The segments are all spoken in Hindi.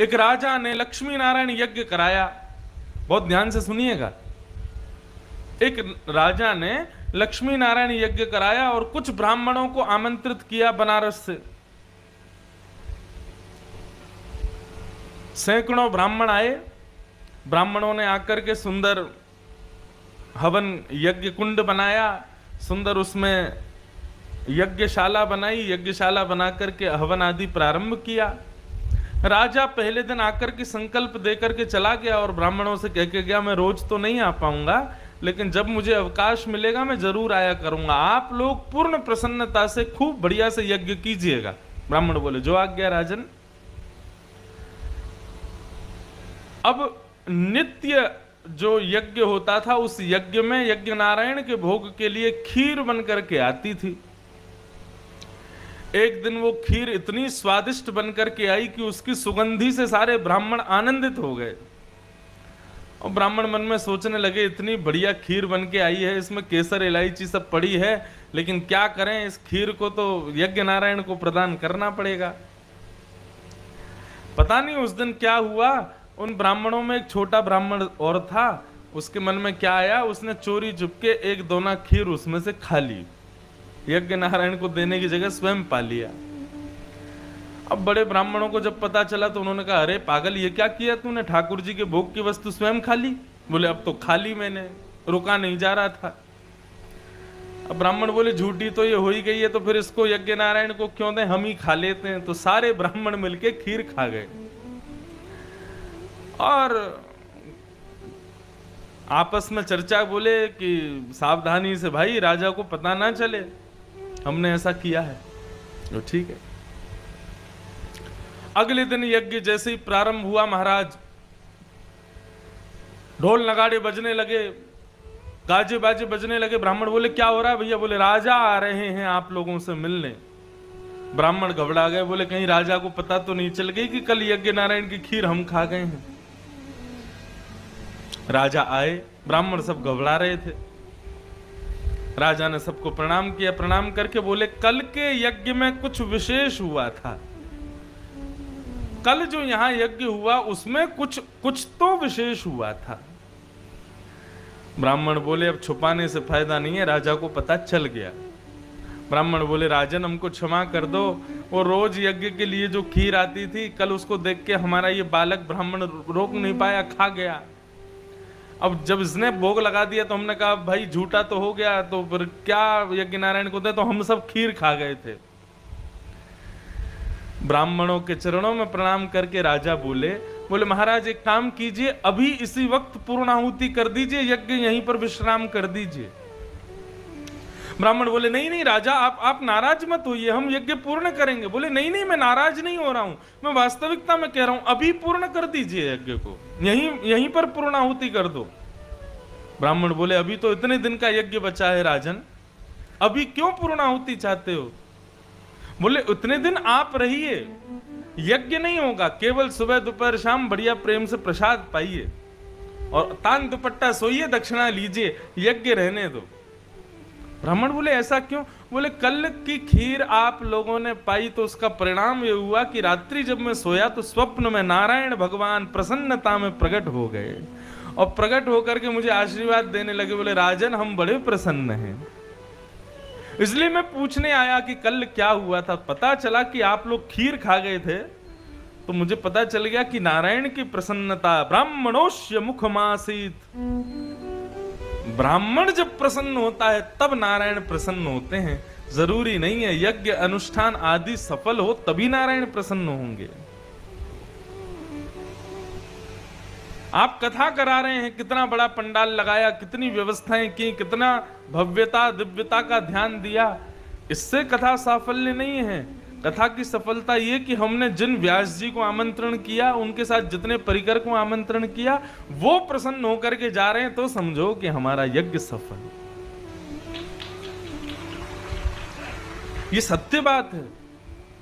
एक राजा ने लक्ष्मी नारायण यज्ञ कराया। बहुत ध्यान से सुनिएगा। एक राजा ने लक्ष्मी नारायण यज्ञ कराया और कुछ ब्राह्मणों को आमंत्रित किया बनारस से। सैकड़ों ब्राह्मण आए। ब्राह्मणों ने आकर के सुंदर हवन यज्ञ कुंड बनाया, सुंदर उसमें यज्ञशाला बनाई। यज्ञशाला बनाकर के हवन आदि प्रारंभ किया। राजा पहले दिन आकर के संकल्प देकर के चला गया और ब्राह्मणों से कह के गया, मैं रोज तो नहीं आ पाऊंगा, लेकिन जब मुझे अवकाश मिलेगा मैं जरूर आया करूंगा। आप लोग पूर्ण प्रसन्नता से खूब बढ़िया से यज्ञ कीजिएगा। ब्राह्मण बोले, जो आज्ञा राजन। अब नित्य जो यज्ञ होता था, उस यज्ञ में यज्ञ नारायण के भोग के लिए खीर बन करके आती थी। एक दिन वो खीर इतनी स्वादिष्ट बन करके आई कि उसकी सुगंधी से सारे ब्राह्मण आनंदित हो गए। और ब्राह्मण मन में सोचने लगे, इतनी बढ़िया खीर बन के आई है, इसमें केसर इलायची सब पड़ी है, लेकिन क्या करें, इस खीर को तो यज्ञ नारायण को प्रदान करना पड़ेगा। पता नहीं उस दिन क्या हुआ, उन ब्राह्मणों में एक छोटा ब्राह्मण और था। उसके मन में क्या आया, उसने चोरी चुपके एक दोना खीर उसमें से खा ली। यज्ञ नारायण को देने की जगह स्वयं पा लिया। अब बड़े ब्राह्मणों को जब पता चला तो उन्होंने कहा, अरे पागल, ये क्या किया तूने, ठाकुर जी के भोग की वस्तु स्वयं खा ली। बोले, अब तो खा ली मैंने, रुका नहीं जा रहा था। अब ब्राह्मण बोले, झूठी तो ये हो ही गई है, तो फिर इसको यज्ञ नारायण को क्यों दें, हम ही खा लेते हैं। तो सारे ब्राह्मण मिलके खीर खा गए और आपस में चर्चा, बोले कि सावधानी से भाई, राजा को पता ना चले हमने ऐसा किया है। तो ठीक है। अगले दिन यज्ञ जैसे ही प्रारंभ हुआ, महाराज ढोल नगाड़े बजने लगे, गाजे बाजे बजने लगे। ब्राह्मण बोले, क्या हो रहा है भैया। बोले, राजा आ रहे हैं आप लोगों से मिलने। ब्राह्मण घबरा गए, बोले, कहीं राजा को पता तो नहीं चल गई कि कल यज्ञ नारायण की खीर हम खा गए हैं। राजा आए, ब्राह्मण सब घबरा रहे थे। राजा ने सबको प्रणाम किया। प्रणाम करके बोले, कल के यज्ञ में कुछ विशेष हुआ था। कल जो यहां यज्ञ हुआ उसमें कुछ तो विशेष हुआ था। ब्राह्मण बोले, अब छुपाने से फायदा नहीं है, राजा को पता चल गया। ब्राह्मण बोले, राजन हमको क्षमा कर दो, वो रोज यज्ञ के लिए जो खीर आती थी, कल उसको देख के हमारा ये बालक ब्राह्मण रोक नहीं पाया, खा गया। अब जब इसने भोग लगा दिया तो हमने कहा, भाई झूठा तो हो गया, तो फिर क्या यज्ञ नारायण को दे, तो हम सब खीर खा गए थे। ब्राह्मणों के चरणों में प्रणाम करके राजा बोले, महाराज एक काम कीजिए, अभी इसी वक्त पूर्णाहुति कर दीजिए, यज्ञ यहीं पर विश्राम कर दीजिए। ब्राह्मण बोले, नहीं नहीं राजा, आप नाराज मत होइए, हम यज्ञ पूर्ण करेंगे। बोले, नहीं नहीं, मैं नाराज नहीं हो रहा हूं, मैं वास्तविकता में कह रहा हूं, अभी पूर्ण कर दीजिए यज्ञ को, यहीं पर पूर्णाहुति कर दो। ब्राह्मण बोले, अभी तो इतने दिन का यज्ञ बचा है राजन, अभी क्यों पूर्णाहुति चाहते हो। बोले, उतने दिन आप रहिए, यज्ञ नहीं होगा, केवल सुबह दोपहर शाम बढ़िया प्रेम से प्रसाद पाइए और तान दुपट्टा सोइए, दक्षिणा लीजिए, यज्ञ रहने दो। ब्राह्मण बोले, ऐसा क्यों। बोले, कल की खीर आप लोगों ने पाई तो उसका परिणाम ये हुआ कि रात्रि जब मैं सोया तो स्वप्न में नारायण भगवान प्रसन्नता में प्रकट हो गए और प्रकट होकर के मुझे आशीर्वाद देने लगे। बोले, राजन हम बड़े प्रसन्न हैं, इसलिए मैं पूछने आया कि कल क्या हुआ था। पता चला कि आप लोग खीर खा गए थे, तो मुझे पता चल गया कि नारायण की प्रसन्नता ब्राह्मणोस्य मुखमासीत। ब्राह्मण जब प्रसन्न होता है तब नारायण प्रसन्न होते हैं। जरूरी नहीं है यज्ञ अनुष्ठान आदि सफल हो तभी नारायण प्रसन्न होंगे। आप कथा करा रहे हैं, कितना बड़ा पंडाल लगाया, कितनी व्यवस्थाएं की, कितना भव्यता दिव्यता का ध्यान दिया, इससे कथा साफल्य नहीं है। कथा की सफलता ये कि हमने जिन व्यास जी को आमंत्रण किया, उनके साथ जितने परिकर को आमंत्रण किया, वो प्रसन्न होकर के जा रहे हैं, तो समझो कि हमारा यज्ञ सफल। ये सत्य बात है।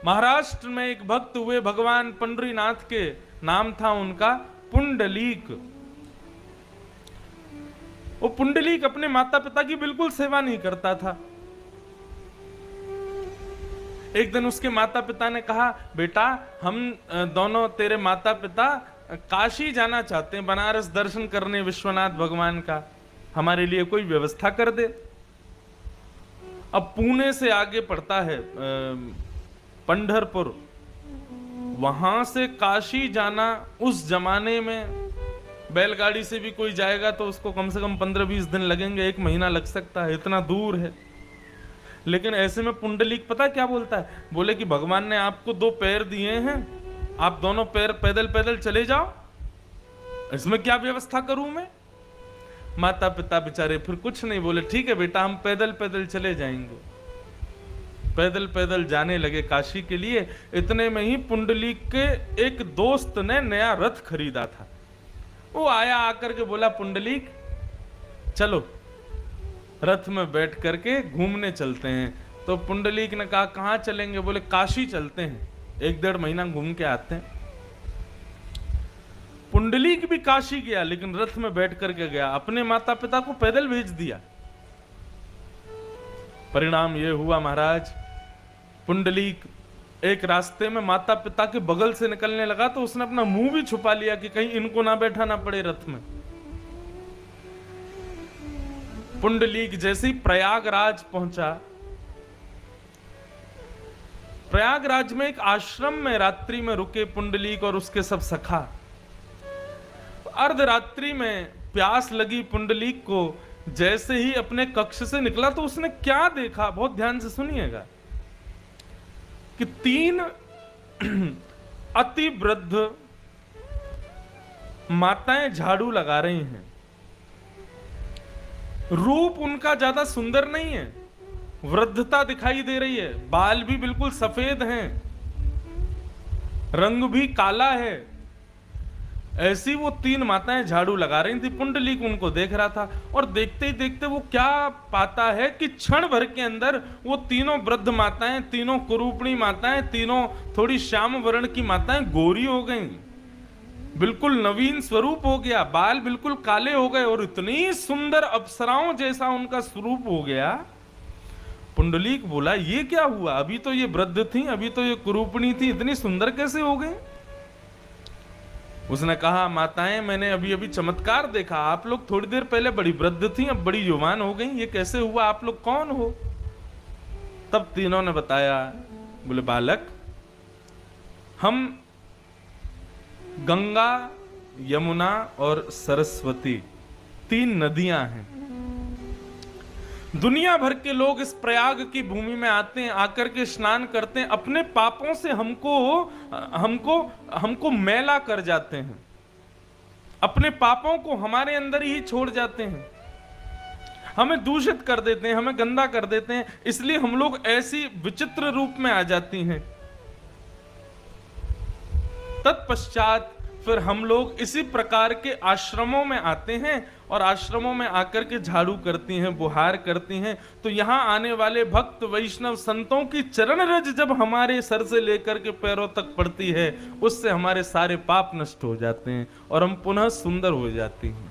महाराष्ट्र में एक भक्त हुए, भगवान पंडरीनाथ के नाम था उनका पुंडलीक। वो पुंडलीक अपने माता पिता की बिल्कुल सेवा नहीं करता था। एक दिन उसके माता पिता ने कहा, बेटा हम दोनों तेरे माता पिता काशी जाना चाहते हैं, बनारस दर्शन करने विश्वनाथ भगवान का, हमारे लिए कोई व्यवस्था कर दे। अब पुणे से आगे पड़ता है पंढरपुर, वहां से काशी जाना उस जमाने में बैलगाड़ी से भी कोई जाएगा तो उसको कम से कम 15-20 दिन लगेंगे, 1 महीना लग सकता है, इतना दूर है। लेकिन ऐसे में पुंडलीक पता क्या बोलता है, बोले कि भगवान ने आपको 2 पैर दिए हैं, आप दोनों पैर पैदल पैदल चले जाओ, इसमें क्या व्यवस्था करूं मैं। माता पिता बेचारे फिर कुछ नहीं बोले, ठीक है बेटा हम पैदल पैदल चले जाएंगे। पैदल पैदल जाने लगे काशी के लिए। इतने में ही पुंडलीक के एक दोस्त ने नया रथ खरीदा था, वो आया, आकर के बोला, पुंडलीक चलो रथ में बैठ करके घूमने चलते हैं। तो पुंडलीक ने कहा कहां चलेंगे, बोले काशी चलते हैं, 1-1.5 महीना घूम के आते हैं। पुंडलीक भी काशी गया, लेकिन रथ में बैठ करके गया, अपने माता पिता को पैदल भेज दिया। परिणाम यह हुआ महाराज, पुंडलीक एक रास्ते में माता पिता के बगल से निकलने लगा तो उसने अपना मुंह भी छुपा लिया कि कहीं इनको ना बैठाना पड़े रथ में। पुंडलीक जैसे ही प्रयागराज पहुंचा, प्रयागराज में एक आश्रम में रात्रि में रुके पुंडलीक और उसके सब सखा। अर्धरात्रि में प्यास लगी पुंडलीक को, जैसे ही अपने कक्ष से निकला तो उसने क्या देखा, बहुत ध्यान से सुनिएगा, कि 3 अति वृद्ध माताएं झाड़ू लगा रही हैं। रूप उनका ज्यादा सुंदर नहीं है, वृद्धता दिखाई दे रही है, बाल भी बिल्कुल सफेद हैं, रंग भी काला है। ऐसी वो 3 माताएं झाड़ू लगा रही थी। पुंडलीक उनको देख रहा था और देखते ही देखते वो क्या पाता है कि क्षण भर के अंदर वो तीनों वृद्ध माताएं, तीनों कुरूपणी माताएं, तीनों थोड़ी श्याम वर्ण की माताएं गोरी हो गईं, बिल्कुल नवीन स्वरूप हो गया, बाल बिल्कुल काले हो गए और इतनी सुंदर अप्सराओं जैसा उनका स्वरूप हो गया। पुंडलीक बोला ये क्या हुआ, अभी तो ये वृद्ध थी, अभी तो ये कुरूपणी थी, इतनी सुंदर कैसे हो गई। उसने कहा माताएं मैंने अभी अभी चमत्कार देखा, आप लोग थोड़ी देर पहले बड़ी वृद्ध थी, अब बड़ी युवान हो गई, ये कैसे हुआ, आप लोग कौन हो। तब तीनों ने बताया, बोले बालक हम गंगा, यमुना और सरस्वती 3 नदियां हैं। दुनिया भर के लोग इस प्रयाग की भूमि में आते हैं, आकर के स्नान करते हैं, अपने पापों से हमको मैला कर जाते हैं, अपने पापों को हमारे अंदर ही छोड़ जाते हैं, हमें दूषित कर देते हैं, हमें गंदा कर देते हैं, इसलिए हम लोग ऐसी विचित्र रूप में आ जाती हैं। तत्पश्चात फिर हम लोग इसी प्रकार के आश्रमों में आते हैं और आश्रमों में आकर के झाड़ू करती हैं, बुहार करती हैं। तो यहां आने वाले भक्त वैष्णव संतों की चरण रज जब हमारे सर से लेकर के पैरों तक पड़ती है, उससे हमारे सारे पाप नष्ट हो जाते हैं और हम पुनः सुंदर हो जाती हैं।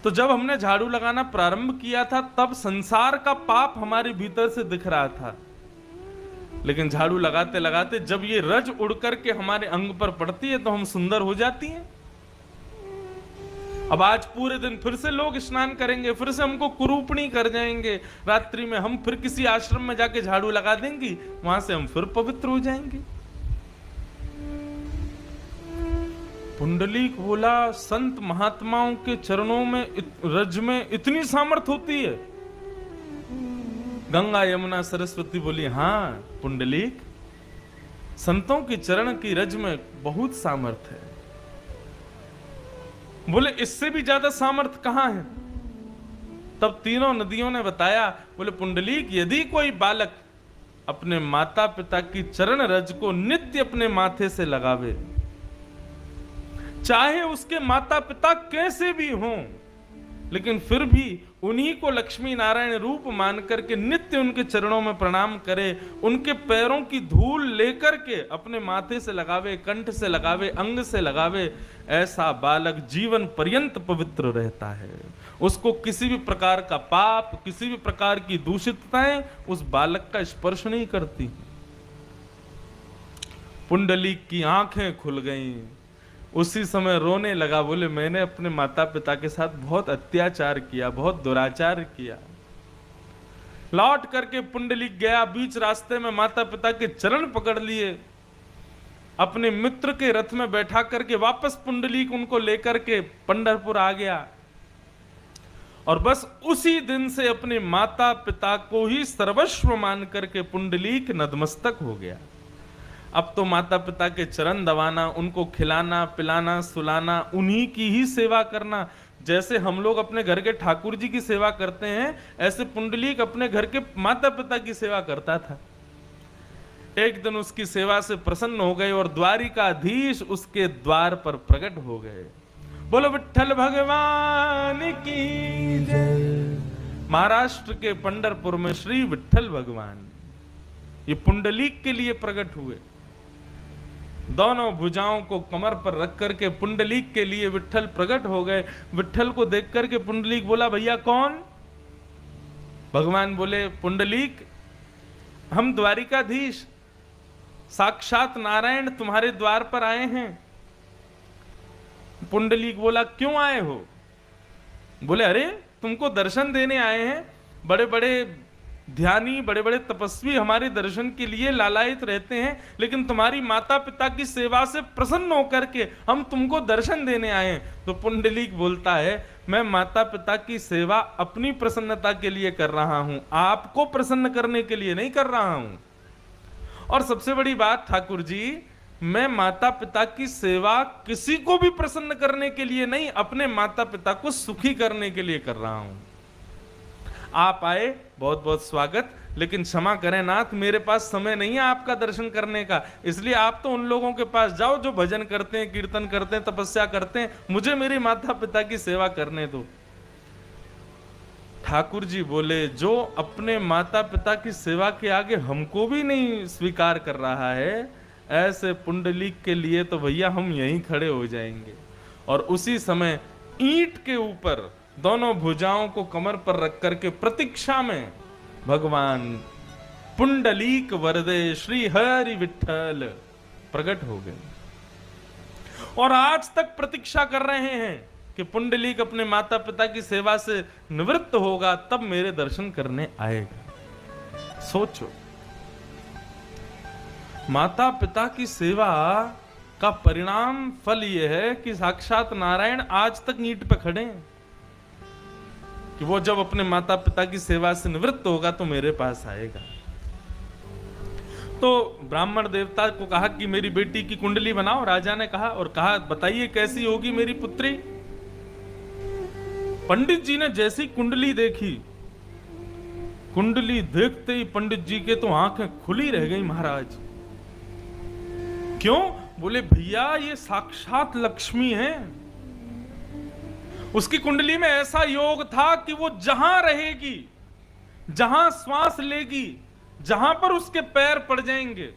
तो जब हमने झाड़ू लगाना प्रारंभ किया था तब संसार का पाप हमारे भीतर से दिख रहा था, लेकिन झाड़ू लगाते लगाते जब ये रज उड़ करके हमारे अंग पर पड़ती है तो हम सुंदर हो जाती हैं। अब आज पूरे दिन फिर से लोग स्नान करेंगे, फिर से हमको कुरूपणी कर जाएंगे, रात्रि में हम फिर किसी आश्रम में जाके झाड़ू लगा देंगी, वहां से हम फिर पवित्र हो जाएंगे। पुंडलीक बोला संत महात्माओं के चरणों में रज में इतनी सामर्थ्य होती है। गंगा यमुना सरस्वती बोली हाँ पुंडलीक, संतों की चरण की रज में बहुत सामर्थ्य है। बोले इससे भी ज्यादा सामर्थ्य कहां है। तब तीनों नदियों ने बताया, बोले पुंडलीक यदि कोई बालक अपने माता पिता की चरण रज को नित्य अपने माथे से लगावे, चाहे उसके माता पिता कैसे भी हों, लेकिन फिर भी उन्हीं को लक्ष्मी नारायण रूप मान करके नित्य उनके चरणों में प्रणाम करे, उनके पैरों की धूल लेकर के अपने माथे से लगावे, कंठ से लगावे, अंग से लगावे, ऐसा बालक जीवन पर्यंत पवित्र रहता है। उसको किसी भी प्रकार का पाप, किसी भी प्रकार की दूषितताएं उस बालक का स्पर्श नहीं करती। पुंडलीक की आंखें खुल गईं। उसी समय रोने लगा, बोले मैंने अपने माता पिता के साथ बहुत अत्याचार किया, बहुत दुराचार किया। लौट करके पुंडलीक गया, बीच रास्ते में माता पिता के चरण पकड़ लिए, अपने मित्र के रथ में बैठा करके वापस पुंडलीक उनको लेकर के पंढरपुर आ गया। और बस उसी दिन से अपने माता पिता को ही सर्वस्व मान करके पुंडलीक नतमस्तक हो गया। अब तो माता पिता के चरण दबाना, उनको खिलाना पिलाना सुलाना, उन्हीं की ही सेवा करना। जैसे हम लोग अपने घर के ठाकुर जी की सेवा करते हैं, ऐसे पुंडलीक अपने घर के माता पिता की सेवा करता था। एक दिन उसकी सेवा से प्रसन्न हो गए और द्वारिकाधीश उसके द्वार पर प्रकट हो गए। बोलो विठ्ठल भगवान की जय। महाराष्ट्र के पंढरपुर में श्री विठ्ठल भगवान ये पुंडलीक के लिए प्रकट हुए। दोनों भुजाओं को कमर पर रख करके पुंडलीक के लिए विठ्ठल प्रकट हो गए। विठ्ठल को देख करके पुंडलीक बोला, भैया कौन? भगवान बोले, पुंडलीक हम द्वारिकाधीश साक्षात नारायण तुम्हारे द्वार पर आए हैं। पुंडलीक बोला, क्यों आए हो? बोले, अरे तुमको दर्शन देने आए हैं। बड़े बड़े ध्यानी बड़े बड़े तपस्वी हमारे दर्शन के लिए लालायित रहते हैं, लेकिन तुम्हारी माता पिता की सेवा से प्रसन्न होकर के हम तुमको दर्शन देने आए हैं। तो पुंडलीक बोलता है, मैं माता पिता की सेवा अपनी प्रसन्नता के लिए कर रहा हूं, आपको प्रसन्न करने के लिए नहीं कर रहा हूं। और सबसे बड़ी बात ठाकुर जी, मैं माता पिता की सेवा किसी को भी प्रसन्न करने के लिए नहीं, अपने माता पिता को सुखी करने के लिए कर रहा हूं। आप आए, बहुत बहुत स्वागत, लेकिन क्षमा करें नाथ, मेरे पास समय नहीं है आपका दर्शन करने का, इसलिए आप तो उन लोगों के पास जाओ जो भजन करते हैं, कीर्तन करते हैं, तपस्या करते हैं, मुझे मेरे माता पिता की सेवा करने दो। ठाकुर जी बोले, जो अपने माता पिता की सेवा के आगे हमको भी नहीं स्वीकार कर रहा है, ऐसे पुंडलीक के लिए तो भैया हम यहीं खड़े हो जाएंगे। और उसी समय ईंट के ऊपर दोनों भुजाओं को कमर पर रख करके प्रतीक्षा में भगवान पुंडलीक वरदे श्री हरि विठ्ठल प्रकट हो गए। और आज तक प्रतीक्षा कर रहे हैं कि पुंडलीक अपने माता पिता की सेवा से निवृत्त होगा, तब मेरे दर्शन करने आएगा। सोचो, माता पिता की सेवा का परिणाम फल यह है कि साक्षात नारायण आज तक ईंट पे खड़े हैं कि वो जब अपने माता पिता की सेवा से निवृत्त होगा तो मेरे पास आएगा। तो ब्राह्मण देवता को कहा कि मेरी बेटी की कुंडली बनाओ। राजा ने कहा, और कहा बताइए कैसी होगी मेरी पुत्री। पंडित जी ने जैसी कुंडली देखी, कुंडली देखते ही पंडित जी के तो आंखें खुली रह गई महाराज। क्यों? बोले, भैया ये साक्षात लक्ष्मी है। उसकी कुंडली में ऐसा योग था कि वो जहां रहेगी, जहां श्वास लेगी, जहां पर उसके पैर पड़ जाएंगे,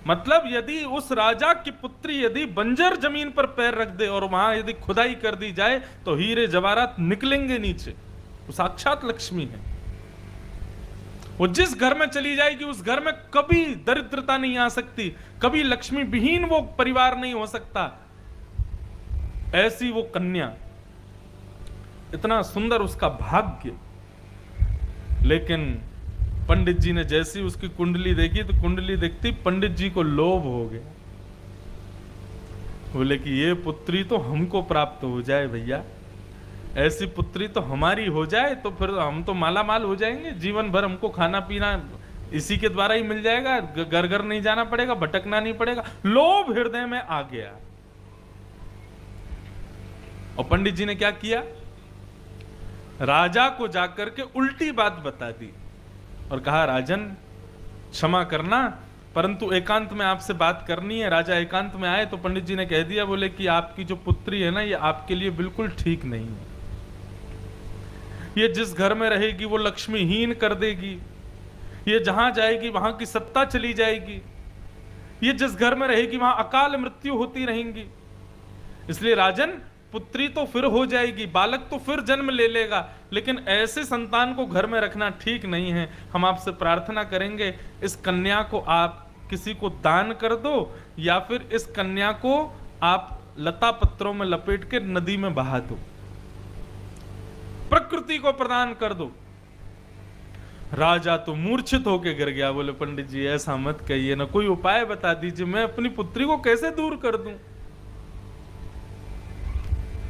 मतलब यदि उस राजा की पुत्री यदि बंजर जमीन पर पैर रख दे और वहां यदि खुदाई कर दी जाए तो हीरे जवाहरात निकलेंगे नीचे। वो साक्षात लक्ष्मी है। वो जिस घर में चली जाएगी उस घर में कभी दरिद्रता नहीं आ सकती, कभी लक्ष्मी विहीन वो परिवार नहीं हो सकता। ऐसी वो कन्या, इतना सुंदर उसका भाग्य। लेकिन पंडित जी ने जैसी उसकी कुंडली देखी तो कुंडली देखती पंडित जी को लोभ हो गया। बोले कि ये पुत्री तो हमको प्राप्त हो जाए भैया, ऐसी पुत्री तो हमारी हो जाए तो फिर हम तो माला माल हो जाएंगे, जीवन भर हमको खाना पीना इसी के द्वारा ही मिल जाएगा, घर घर नहीं जाना पड़ेगा, भटकना नहीं पड़ेगा। लोभ हृदय में आ गया। और पंडित जी ने क्या किया, राजा को जाकर के उल्टी बात बता दी और कहा, राजन क्षमा करना परंतु एकांत में आपसे बात करनी है। राजा एकांत में आए तो पंडित जी ने कह दिया, बोले कि आपकी जो पुत्री है ना, ये आपके लिए बिल्कुल ठीक नहीं है। ये जिस घर में रहेगी वो लक्ष्मीहीन कर देगी, ये जहां जाएगी वहां की सत्ता चली जाएगी, ये जिस घर में रहेगी वहां अकाल मृत्यु होती रहेंगी। इसलिए राजन, पुत्री तो फिर हो जाएगी, बालक तो फिर जन्म ले लेगा, लेकिन ऐसे संतान को घर में रखना ठीक नहीं है। हम आपसे प्रार्थना करेंगे इस कन्या को आप किसी को दान कर दो या फिर इस कन्या को आप लता पत्रों में लपेट के नदी में बहा दो, प्रकृति को प्रदान कर दो। राजा तो मूर्छित होकर गिर गया। बोले पंडित जी ऐसा मत कहिए ना, कोई उपाय बता दीजिए, मैं अपनी पुत्री को कैसे दूर कर दूं।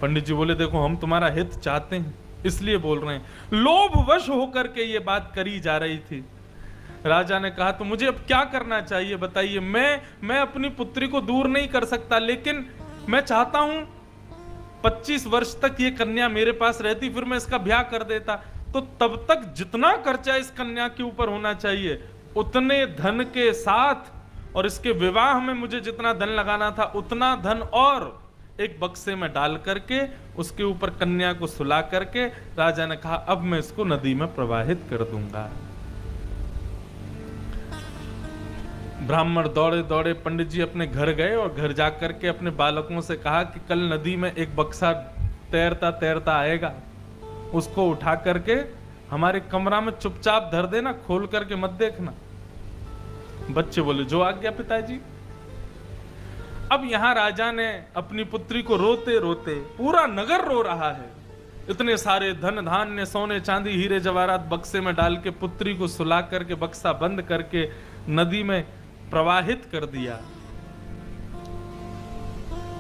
पंडित जी बोले देखो हम तुम्हारा हित चाहते हैं इसलिए बोल रहे हैं, लोभवश होकर के ये बात करी जा रही थी। राजा ने कहा तो मुझे अब क्या करना चाहिए बताइए। मैं अपनी पुत्री को दूर नहीं कर सकता, लेकिन मैं चाहता हूं 25 वर्ष तक ये कन्या मेरे पास रहती, फिर मैं इसका ब्याह कर देता, तो तब तक जितना खर्चा इस कन्या के ऊपर होना चाहिए उतने धन के साथ, और इसके विवाह में मुझे जितना धन लगाना था उतना धन और एक बक्से में डाल करके उसके ऊपर कन्या को सुला करके राजा ने कहा अब मैं इसको नदी में प्रवाहित कर दूंगा। ब्राह्मण दौड़े दौड़े पंडित जी अपने घर गए और घर जाकर के अपने बालकों से कहा कि कल नदी में एक बक्सा तैरता तैरता आएगा, उसको उठा करके हमारे कमरा में चुपचाप धर देना, खोल करके मत देखना। बच्चे बोले जो आज्ञा पिताजी। अब यहां राजा ने अपनी पुत्री को रोते रोते, पूरा नगर रो रहा है, इतने सारे धन धान्य सोने चांदी हीरे जवाहरात बक्से में डाल के पुत्री को सुला करके बक्सा बंद करके नदी में प्रवाहित कर दिया।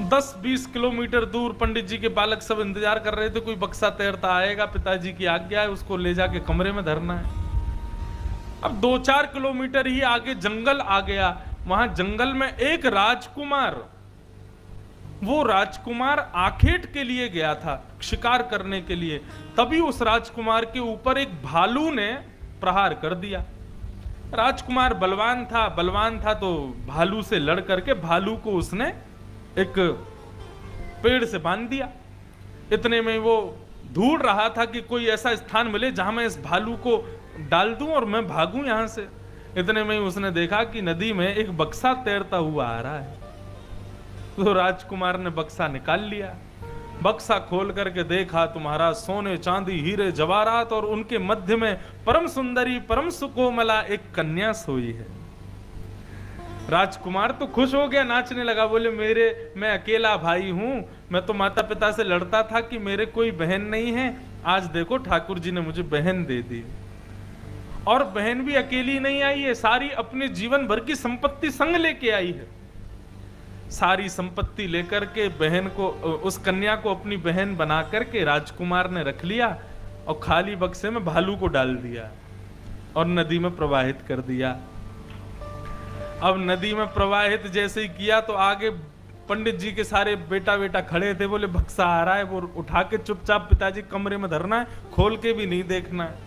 10-20 किलोमीटर दूर पंडित जी के बालक सब इंतजार कर रहे थे, कोई बक्सा तैरता आएगा, पिताजी की आज्ञा है उसको ले जाके कमरे में धरना है। अब 2-4 किलोमीटर ही आगे जंगल आ गया। वहां जंगल में एक राजकुमार, वो राजकुमार आखेट के लिए गया था, शिकार करने के लिए। तभी उस राजकुमार के ऊपर एक भालू ने प्रहार कर दिया। राजकुमार बलवान था तो भालू से लड़ करके भालू को उसने एक पेड़ से बांध दिया। इतने में वो ढूंढ रहा था कि कोई ऐसा स्थान मिले जहां मैं इस भालू को डाल दूं और मैं भागूं यहां से। इतने में उसने देखा कि नदी में एक बक्सा तैरता हुआ आ रहा है, तो राजकुमार ने बक्सा निकाल लिया। बक्सा खोल करके देखा तुम्हारा सोने चांदी हीरे जवाहरात और उनके मध्य में परम सुंदरी परम सुकोमला एक कन्या सोई है। राजकुमार तो खुश हो गया, नाचने लगा, बोले मैं अकेला भाई हूं, मैं तो माता पिता से लड़ता था कि मेरे कोई बहन नहीं है, आज देखो ठाकुर जी ने मुझे बहन दे दी। और बहन भी अकेली नहीं आई है, सारी अपने जीवन भर की संपत्ति संग लेके आई है। सारी संपत्ति लेकर के बहन को, उस कन्या को अपनी बहन बना करके राजकुमार ने रख लिया और खाली बक्से में भालू को डाल दिया और नदी में प्रवाहित कर दिया। अब नदी में प्रवाहित जैसे ही किया तो आगे पंडित जी के सारे बेटा बेटा खड़े थे, बोले बक्सा आ रहा है, वो उठा के चुपचाप पिताजी कमरे में धरना है, खोल के भी नहीं देखना है।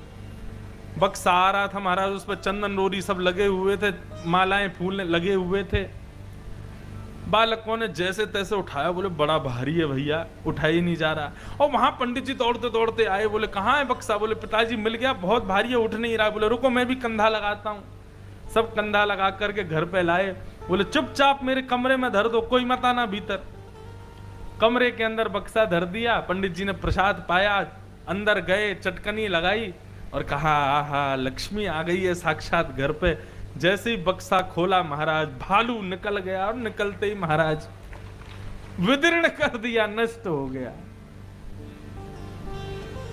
बक्सा आ रहा था महाराज, उस पर चंदन रोरी सब लगे हुए थे, मालाएं फूल लगे हुए थे। बालकों ने जैसे तैसे उठाया, बोले बड़ा भारी है भैया, उठा ही नहीं जा रहा। और वहां पंडित जी दौड़ते दौड़ते आए, बोले कहाँ है बक्सा? बोले पिताजी मिल गया, बहुत भारी है, उठ नहीं रहा। बोले रुको मैं भी कंधा लगाता हूँ। सब कंधा लगा करके घर पे लाए। बोले चुपचाप मेरे कमरे में धर दो, कोई मत आना भीतर। कमरे के अंदर बक्सा धर दिया। पंडित जी ने प्रसाद पाया, अंदर गए, चटकनी लगाई और कहा आहा लक्ष्मी आ गई है साक्षात घर पे। जैसे ही बक्सा खोला महाराज, भालू निकल गया और निकलते ही महाराज विदीर्ण कर दिया, नष्ट हो गया।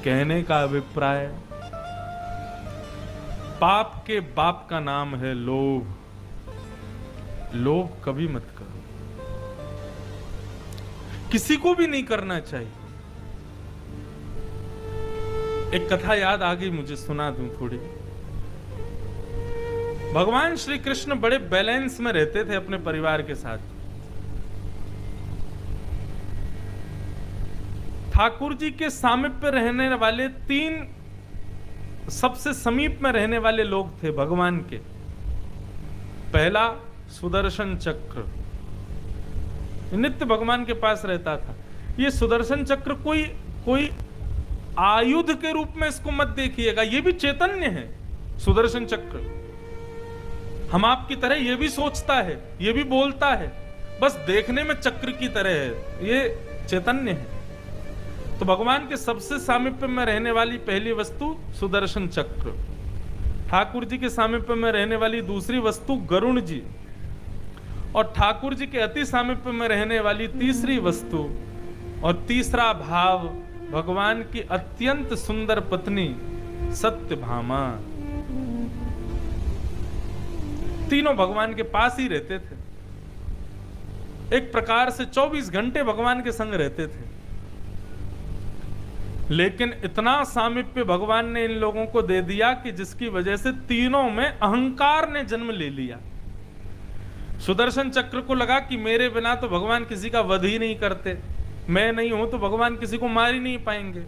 कहने का अभिप्राय, पाप के बाप का नाम है लोभ। लोभ कभी मत करो, किसी को भी नहीं करना चाहिए। एक कथा याद आ गई मुझे, सुना दूं थोड़ी। भगवान श्री कृष्ण बड़े बैलेंस में रहते थे अपने परिवार के साथ। ठाकुर जी के सामीप्य रहने वाले 3 सबसे समीप में रहने वाले लोग थे भगवान के। पहला सुदर्शन चक्र, नित्य भगवान के पास रहता था। ये सुदर्शन चक्र कोई आयुध के रूप में इसको मत देखिएगा, ये भी चैतन्य है। सुदर्शन चक्र हम आपकी तरह ये भी सोचता है, ये भी बोलता है, बस देखने में चक्र की तरह है, ये चैतन्य है। तो भगवान के सबसे सामीप्य में रहने वाली पहली वस्तु सुदर्शन चक्र। ठाकुर जी के सामीप्य में रहने वाली दूसरी वस्तु गरुण जी। और ठाकुर जी के अति सामीप्य में रहने वाली तीसरी वस्तु और तीसरा भाव भगवान की अत्यंत सुंदर पत्नी सत्यभामा। तीनों भगवान के पास ही रहते थे, एक प्रकार से 24 घंटे भगवान के संग रहते थे। लेकिन इतना सामीप्य भगवान ने इन लोगों को दे दिया कि जिसकी वजह से तीनों में अहंकार ने जन्म ले लिया। सुदर्शन चक्र को लगा कि मेरे बिना तो भगवान किसी का वध ही नहीं करते, मैं नहीं हूं तो भगवान किसी को मार ही नहीं पाएंगे।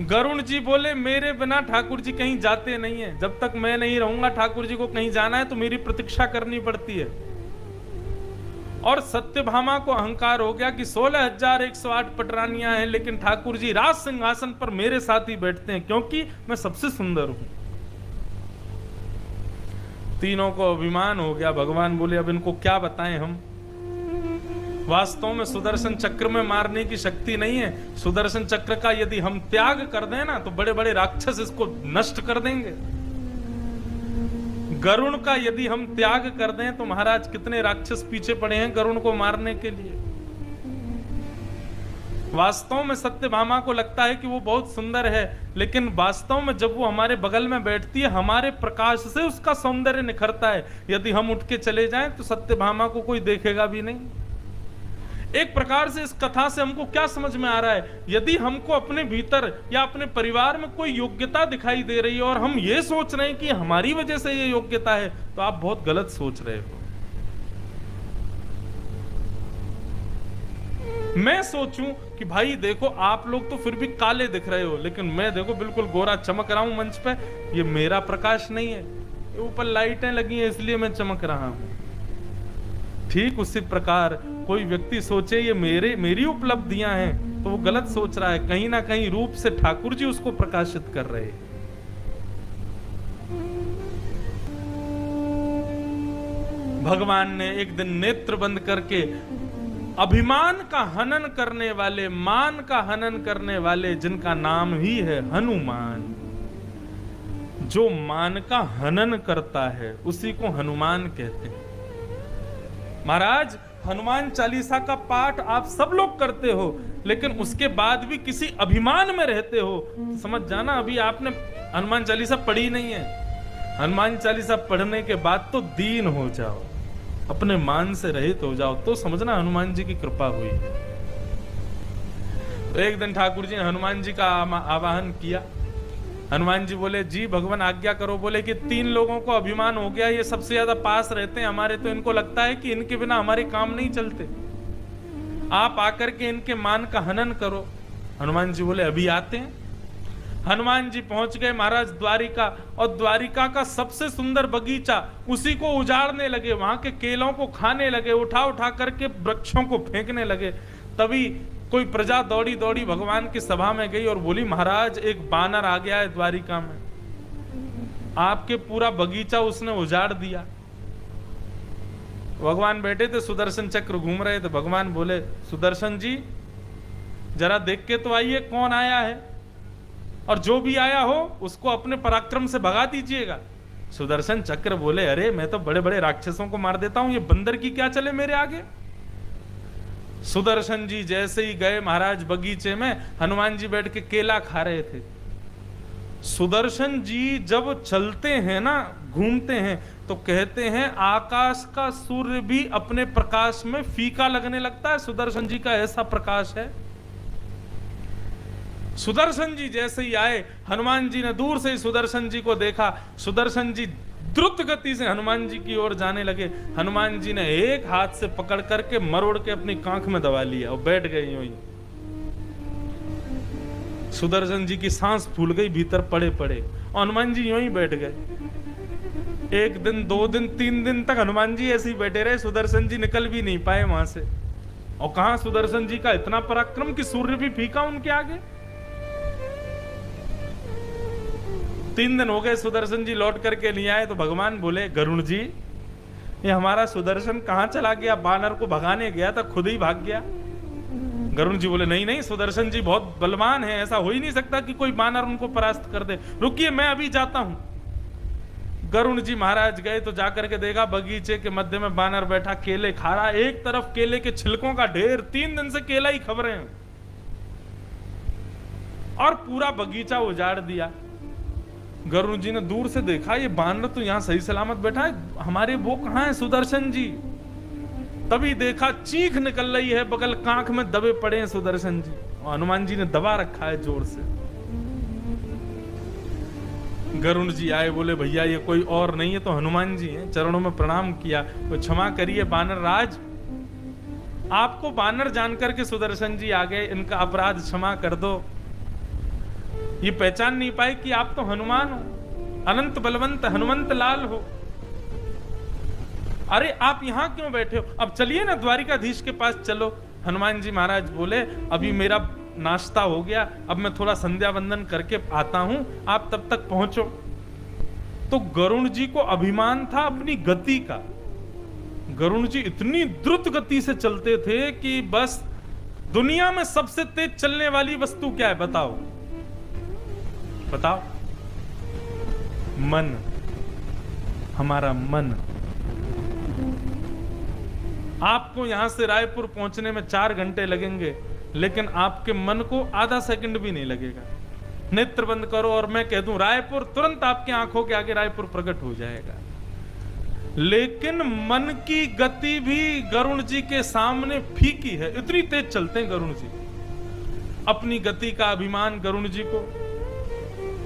गरुण जी बोले मेरे बिना ठाकुर जी कहीं जाते नहीं है, जब तक मैं नहीं रहूंगा ठाकुर जी को कहीं जाना है तो मेरी प्रतीक्षा करनी पड़ती है। और सत्यभामा को अहंकार हो गया कि 16,108 पटरानियां हैं लेकिन ठाकुर जी राज सिंहासन पर मेरे साथ ही बैठते हैं क्योंकि मैं सबसे सुंदर हूं। तीनों को अभिमान हो गया। भगवान बोले अब इनको क्या बताएं हम। वास्तव में सुदर्शन चक्र में मारने की शक्ति नहीं है। सुदर्शन चक्र का यदि हम त्याग कर दें ना तो बड़े बड़े राक्षस इसको नष्ट कर देंगे। गरुण का यदि हम त्याग कर दें तो महाराज कितने राक्षस पीछे पड़े हैं गरुण को मारने के लिए। वास्तव में सत्यभामा को लगता है कि वो बहुत सुंदर है, लेकिन वास्तव में जब वो हमारे बगल में बैठती है हमारे प्रकाश से उसका सौंदर्य निखरता है। यदि हम उठ के चले जाएं तो सत्यभामा को कोई देखेगा भी नहीं। एक प्रकार से इस कथा से हमको क्या समझ में आ रहा है, यदि हमको अपने भीतर या अपने परिवार में कोई योग्यता दिखाई दे रही है और हम ये सोच रहे हैं कि हमारी वजह से ये योग्यता है, तो आप बहुत गलत सोच रहे हो। मैं सोचूं कि भाई देखो आप लोग तो फिर भी काले दिख रहे हो, लेकिन मैं देखो बिल्कुल गोरा चमक रहा हूं मंच पे, ये मेरा प्रकाश नहीं है, ऊपर लाइटें लगी हैं इसलिए मैं चमक रहा हूं। ठीक उसी प्रकार कोई व्यक्ति सोचे ये मेरी उपलब्धियां हैं तो वो गलत सोच रहा है। कहीं ना कहीं रूप से ठाकुर जी उसको प्रकाशित कर रहे हैं। भगवान ने एक दिन नेत्र बंद करके अभिमान का हनन करने वाले, मान का हनन करने वाले, जिनका नाम ही है हनुमान, जो मान का हनन करता है उसी को हनुमान कहते हैं। महाराज हनुमान चालीसा का पाठ आप सब लोग करते हो, लेकिन उसके बाद भी किसी अभिमान में रहते हो तो समझ जाना अभी आपने हनुमान चालीसा पढ़ी नहीं है। हनुमान चालीसा पढ़ने के बाद तो दीन हो जाओ, अपने मान से रहित हो जाओ, तो समझना हनुमान जी की कृपा हुई। तो एक दिन ठाकुर जी ने हनुमान जी का आवाहन किया। हनुमान जी बोले जी भगवान आज्ञा करो। बोले कि 3 लोगों को अभिमान हो गया, ये सबसे ज्यादा पास रहते हैं हमारे, तो इनको लगता है कि इनके बिना हमारे काम नहीं चलते, आप आकर के इनके मान का हनन करो। हनुमान जी बोले अभी आते हैं। हनुमान जी पहुंच गए महाराज द्वारिका, और द्वारिका का सबसे सुंदर बगीचा उसी को उजाड़ने लगे, वहां के केलों को खाने लगे, उठा उठा करके वृक्षों को फेंकने लगे। तभी कोई प्रजा दौड़ी दौड़ी भगवान की सभा में गई और बोली महाराज एक बानर आ गया है द्वारिका में, आपके पूरा बगीचा उसने उजाड़ दिया। भगवान बैठे थे, सुदर्शन चक्र घूम रहे थे। भगवान बोले सुदर्शन जी जरा देख के तो आइए कौन आया है, और जो भी आया हो उसको अपने पराक्रम से भगा दीजिएगा। सुदर्शन चक्र बोले अरे मैं तो बड़े बड़े राक्षसों को मार देता हूं, ये बंदर की क्या चले मेरे आगे। सुदर्शन जी जैसे ही गए महाराज बगीचे में, हनुमान जी बैठ के केला खा रहे थे। सुदर्शन जी जब चलते हैं ना, घूमते हैं, तो कहते हैं आकाश का सूर्य भी अपने प्रकाश में फीका लगने लगता है। सुदर्शन जी का ऐसा प्रकाश है। सुदर्शन जी जैसे ही आए, हनुमान जी ने दूर से ही सुदर्शन जी को देखा। सुदर्शन जी द्रुत गति से हनुमान जी की ओर जाने लगे। हनुमान जी ने एक हाथ से पकड़ करके मरोड़ के अपनी कांख में दबा लिया और बैठ गए यूं ही। सुदर्शन जी की सांस फूल गई भीतर पड़े पड़े, और हनुमान जी यूं ही बैठ गए। 1 दिन 2 दिन 3 दिन तक हनुमान जी ऐसे ही बैठे रहे। सुदर्शन जी निकल भी नहीं पाए वहां से। और कहां सुदर्शन जी का इतना पराक्रम कि सूर्य भी फीका उनके आगे। 3 दिन हो गए, सुदर्शन जी लौट करके नहीं आए। तो भगवान बोले गरुण जी ये हमारा सुदर्शन कहां चला गया, बानर को भगाने गया था खुद ही भाग गया। गरुण जी बोले नहीं नहीं सुदर्शन जी बहुत बलवान है, ऐसा हो ही नहीं सकता कि कोई बानर उनको परास्त कर दे, रुकिए मैं अभी जाता हूं। गरुण जी महाराज गए तो जाकर के देखा बगीचे के मध्य में बानर बैठा केले खा रहा, एक तरफ केले के छिलकों का ढेर, 3 दिन से केला ही खा रहे हैं और पूरा बगीचा उजाड़ दिया। गरुण जी ने दूर से देखा ये बानर तो यहां सही सलामत बैठा है, हमारे वो कहां है सुदर्शन जी। तभी देखा चीख निकल रही है, बगल कांख में दबे पड़े हैं सुदर्शन जी, और हनुमान जी ने दबा रखा है जोर से। गरुण जी आए, बोले भैया ये कोई और नहीं है तो हनुमान जी हैं। चरणों में प्रणाम किया, वो क्षमा करिए बानर राज, आपको बानर जानकर के सुदर्शन जी आ गए, इनका अपराध क्षमा कर दो। ये पहचान नहीं पाए कि आप तो हनुमान हो, अनंत बलवंत हनुमंत लाल हो। अरे आप यहां क्यों बैठे हो, अब चलिए ना द्वारिकाधीश के पास चलो। हनुमान जी महाराज बोले अभी मेरा नाश्ता हो गया, अब मैं थोड़ा संध्या वंदन करके आता हूं, आप तब तक पहुंचो। तो गरुण जी को अभिमान था अपनी गति का। गरुण जी इतनी द्रुत गति से चलते थे कि बस दुनिया में सबसे तेज चलने वाली वस्तु क्या है बताओ, बताओ? मन, हमारा मन। आपको यहां से रायपुर पहुंचने में 4 घंटे लगेंगे, लेकिन आपके मन को आधा सेकंड भी नहीं लगेगा। नेत्र बंद करो और मैं कह दूं रायपुर, तुरंत आपकी आंखों के आगे रायपुर प्रकट हो जाएगा। लेकिन मन की गति भी गरुण जी के सामने फीकी है, इतनी तेज चलते हैं गरुण जी। अपनी गति का अभिमान गरुण जी को।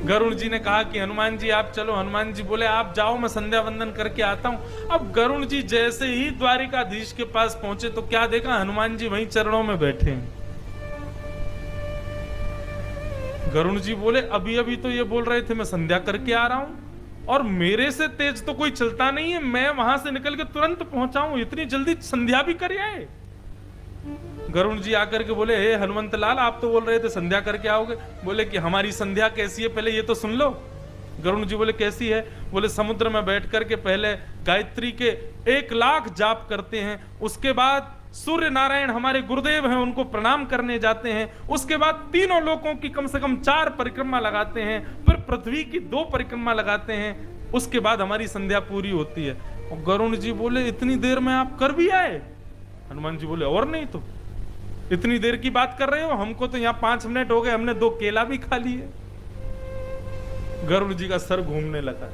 गरुण जी ने कहा कि हनुमान जी आप चलो, हनुमान जी बोले आप जाओ मैं संध्या वंदन करके आता हूं। अब गरुण जी जैसे ही द्वारिकाधीश के पास पहुंचे तो क्या देखा, हनुमान जी वहीं चरणों में बैठे हैं। गरुण जी बोले अभी अभी तो ये बोल रहे थे मैं संध्या करके आ रहा हूं और मेरे से तेज तो कोई चलता नहीं है, मैं वहां से निकल के तुरंत पहुंचा हूं, इतनी जल्दी संध्या भी कर आए। गरुण जी आकर के बोले हे हनुमंत लाल आप तो बोल रहे थे संध्या करके आओगे, बोले कि हमारी संध्या कैसी है पहले ये तो सुन लो। गरुण जी बोले कैसी है, बोले समुद्र में बैठ करके पहले गायत्री के 1 लाख जाप करते हैं, उसके बाद सूर्य नारायण हमारे गुरुदेव हैं उनको प्रणाम करने जाते हैं, उसके बाद तीनों लोकों की कम से कम 4 परिक्रमा लगाते हैं, फिर पृथ्वी की 2 परिक्रमा लगाते हैं, उसके बाद हमारी संध्या पूरी होती है। और गरुण जी बोले इतनी देर में आप कर भी आए? हनुमान जी बोले और नहीं तो, इतनी देर की बात कर रहे हो, हमको तो यहाँ 5 मिनट हो गए, हमने 2 केला भी खा लिए। गरुड़ जी का सर घूमने लगा,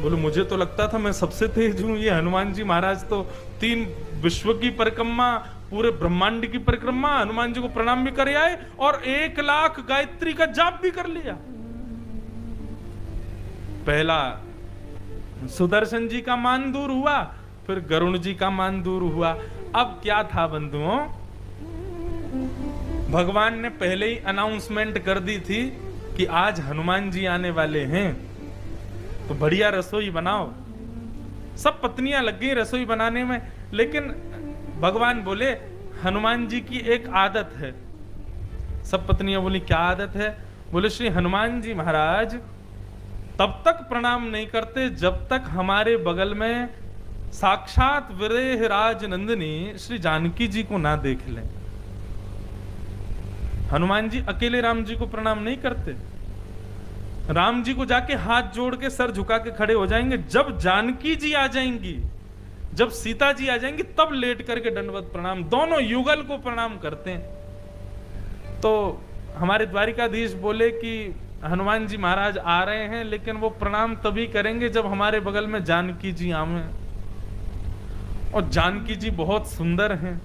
बोले मुझे तो लगता था मैं सबसे तेज हूं, ये हनुमान जी महाराज तो 3 विश्व की परिक्रमा, पूरे ब्रह्मांड की परिक्रमा, हनुमान जी को प्रणाम भी कर आए और 1 लाख गायत्री का जाप भी कर लिया। पहला सुदर्शन जी का मान दूर हुआ, फिर गरुण जी का मान दूर हुआ। अब क्या था बंधुओं, भगवान ने पहले ही अनाउंसमेंट कर दी थी कि आज हनुमान जी आने वाले हैं, तो बढ़िया रसोई बनाओ। सब पत्नियां लग गई रसोई बनाने में, लेकिन भगवान बोले हनुमान जी की एक आदत है। सब पत्नियां बोली क्या आदत है? बोले श्री हनुमान जी महाराज तब तक प्रणाम नहीं करते जब तक हमारे बगल में साक्षात विदेह राज नंदिनी श्री जानकी जी को ना देख लें। हनुमान जी अकेले राम जी को प्रणाम नहीं करते, राम जी को जाके हाथ जोड़ के सर झुका के खड़े हो जाएंगे। जब जानकी जी आ जाएंगी, जब सीता जी आ जाएंगी, तब लेट करके दंडवत प्रणाम, दोनों युगल को प्रणाम करते हैं। तो हमारे द्वारिकाधीश बोले कि हनुमान जी महाराज आ रहे हैं, लेकिन वो प्रणाम तभी करेंगे जब हमारे बगल में जानकी जी आवे, और जानकी जी बहुत सुंदर हैं।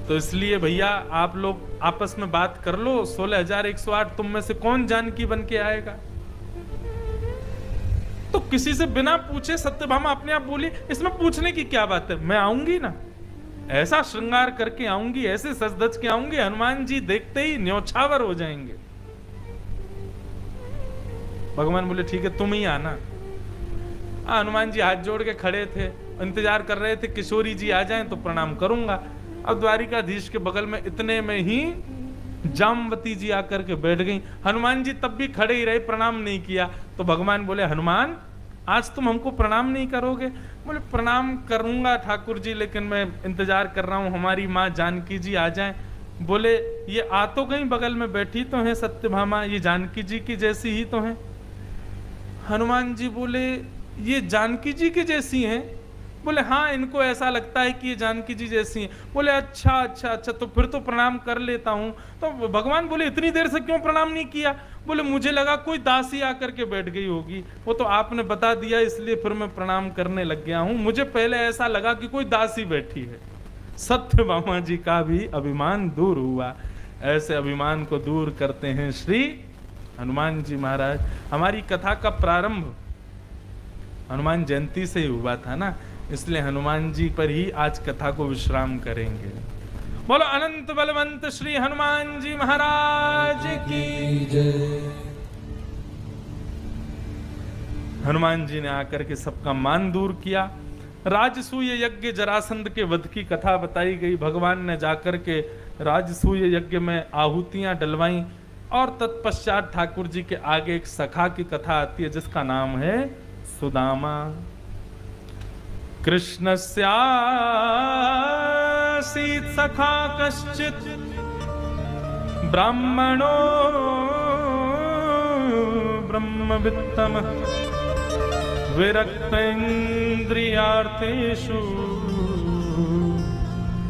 तो इसलिए भैया आप लोग आपस में बात कर लो, 16,108 तुम में से कौन जानकी बन के आएगा? तो किसी से बिना पूछे सत्यभामा अपने आप बोली इसमें पूछने की क्या बात है, मैं आऊंगी ना, ऐसा श्रृंगार करके आऊंगी, ऐसे सज धज के आऊंगी, हनुमान जी देखते ही न्योछावर हो जाएंगे। भगवान बोले ठीक है तुम ही आना। हनुमान जी हाथ जोड़ के खड़े थे, इंतजार कर रहे थे किशोरी जी आ जाएं तो प्रणाम करूंगा। अब द्वारिकाधीश के बगल में इतने में ही जामवती जी आकर के बैठ गई। हनुमान जी तब भी खड़े ही रहे, प्रणाम नहीं किया। तो भगवान बोले हनुमान आज तुम हमको प्रणाम नहीं करोगे? बोले प्रणाम करूंगा ठाकुर जी, लेकिन मैं इंतजार कर रहा हूं हमारी माँ जानकी जी आ जाएं। बोले ये आ तो गई, बगल में बैठी तो है सत्यभामा, ये जानकी जी की जैसी ही तो है। हनुमान जी बोले ये जानकी जी की जैसी हैं? बोले हाँ, इनको ऐसा लगता है कि ये जानकी जी जैसी हैं। बोले अच्छा अच्छा अच्छा, तो फिर तो प्रणाम कर लेता हूँ। तो भगवान बोले इतनी देर से क्यों प्रणाम नहीं किया? बोले मुझे लगा कोई दासी आकर के बैठ गई होगी, वो तो आपने बता दिया इसलिए फिर मैं प्रणाम करने लग गया हूँ। मुझे पहले ऐसा लगा कि कोई दासी बैठी है। सत्यभामा जी का भी अभिमान दूर हुआ। ऐसे अभिमान को दूर करते हैं श्री हनुमान जी महाराज। हमारी कथा का प्रारंभ हनुमान जयंती से ही हुआ था ना, इसलिए हनुमान जी पर ही आज कथा को विश्राम करेंगे। बोलो अनंत बलवंत श्री हनुमान जी महाराज की जय। हनुमान जी ने आकर के सबका मान दूर किया। राजसूय यज्ञ जरासंध के वध की कथा बताई गई। भगवान ने जाकर के राजसूय यज्ञ में आहुतियां डलवाई और तत्पश्चात ठाकुर जी के आगे एक सखा की कथा आती है जिसका नाम है सुदामा। कृष्णस्यासीत् सखा कश्चित् ब्राह्मणो ब्रह्मवित्तमः विरक्तेन्द्रियार्थेषु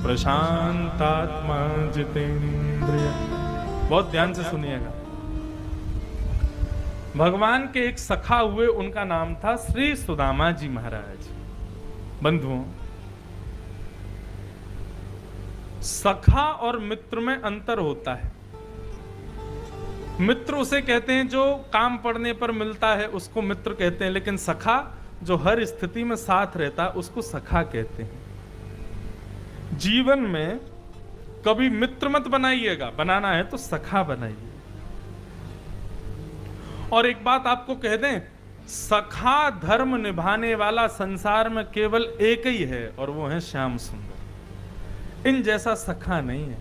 प्रशांतात्मा जितेन्द्रिय। बहुत ध्यान से सुनिएगा। भगवान के एक सखा हुए, उनका नाम था श्री सुदामा जी महाराज। बंधुओं, सखा और मित्र में अंतर होता है। मित्र उसे कहते हैं जो काम पड़ने पर मिलता है, उसको मित्र कहते हैं, लेकिन सखा जो हर स्थिति में साथ रहता है उसको सखा कहते हैं। जीवन में कभी मित्र मत बनाइएगा, बनाना है तो सखा बनाइए। और एक बात आपको कह दें, सखा धर्म निभाने वाला संसार में केवल एक ही है और वो है श्याम सुंदर। इन जैसा सखा नहीं है।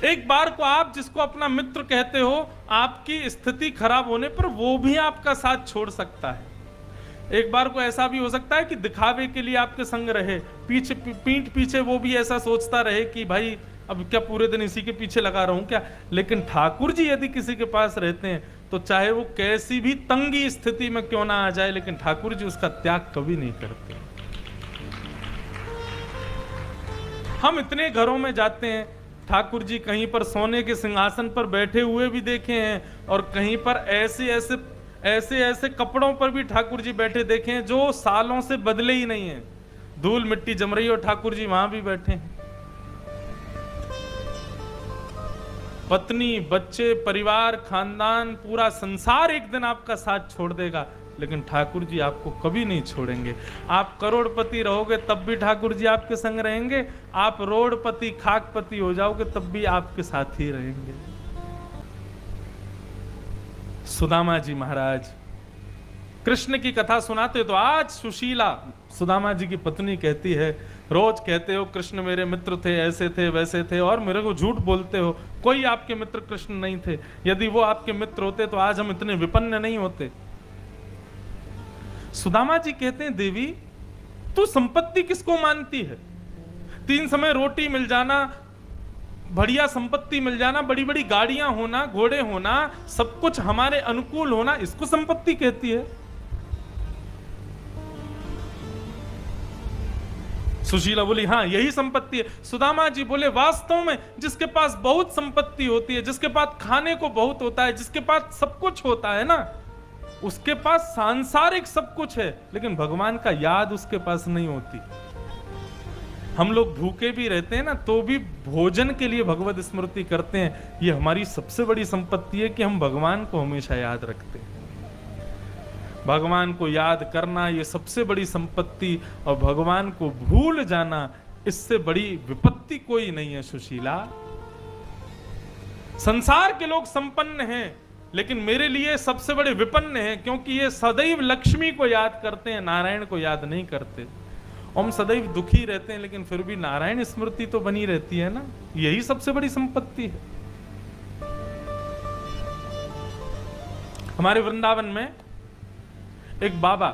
एक बार को आप जिसको अपना मित्र कहते हो, आपकी स्थिति खराब होने पर वो भी आपका साथ छोड़ सकता है। एक बार को ऐसा भी हो सकता है कि दिखावे के लिए आपके संग रहे, पीठ पीछे वो भी ऐसा सोचता रहे कि भाई अब क्या पूरे दिन इसी के पीछे लगा रहा हूं क्या। लेकिन ठाकुर जी यदि किसी के पास रहते हैं तो चाहे वो कैसी भी तंगी स्थिति में क्यों ना आ जाए, लेकिन ठाकुर जी उसका त्याग कभी नहीं करते। हम इतने घरों में जाते हैं, ठाकुर जी कहीं पर सोने के सिंहासन पर बैठे हुए भी देखे हैं और कहीं पर ऐसे कपड़ों पर भी ठाकुर जी बैठे देखे हैं जो सालों से बदले ही नहीं है। धूल मिट्टी जम रही और ठाकुर जी वहां भी बैठे हैं। पत्नी, बच्चे, परिवार, खानदान, पूरा संसार एक दिन आपका साथ छोड़ देगा, लेकिन ठाकुर जी आपको कभी नहीं छोड़ेंगे। आप करोड़पति रहोगे तब भी ठाकुर जी आपके संग रहेंगे। आप रोडपति, खाकपति हो जाओगे तब भी आपके साथ ही रहेंगे। सुदामा जी महाराज कृष्ण की कथा सुनाते तो आज सुशीला सुदामा जी की पत्नी कहती है, रोज कहते हो कृष्ण मेरे मित्र थे, ऐसे थे वैसे थे, और मेरे को झूठ बोलते हो। कोई आपके मित्र कृष्ण नहीं थे। यदि वो आपके मित्र होते तो आज हम इतने विपन्न नहीं होते। सुदामा जी कहते हैं, देवी तू संपत्ति किसको मानती है? 3 समय रोटी मिल जाना, बढ़िया संपत्ति मिल जाना, बड़ी बड़ी गाड़ियां होना, घोड़े होना, सब कुछ हमारे अनुकूल होना, इसको संपत्ति कहती है? सुशीला बोली हाँ यही संपत्ति है। सुदामा जी बोले वास्तव में जिसके पास बहुत संपत्ति होती है, जिसके पास खाने को बहुत होता है, जिसके पास सब कुछ होता है ना, उसके पास सांसारिक सब कुछ है, लेकिन भगवान का याद उसके पास नहीं होती। हम लोग भूखे भी रहते हैं ना तो भी भोजन के लिए भगवत स्मृति करते हैं। ये हमारी सबसे बड़ी संपत्ति है कि हम भगवान को हमेशा याद रखते हैं। भगवान को याद करना ये सबसे बड़ी संपत्ति, और भगवान को भूल जाना इससे बड़ी विपत्ति कोई नहीं है। सुशीला, संसार के लोग संपन्न हैं, लेकिन मेरे लिए सबसे बड़े विपन्न हैं, क्योंकि ये सदैव लक्ष्मी को याद करते हैं, नारायण को याद नहीं करते। हम सदैव दुखी रहते हैं, लेकिन फिर भी नारायण स्मृति तो बनी रहती है ना, यही सबसे बड़ी संपत्ति है। हमारे वृंदावन में एक बाबा,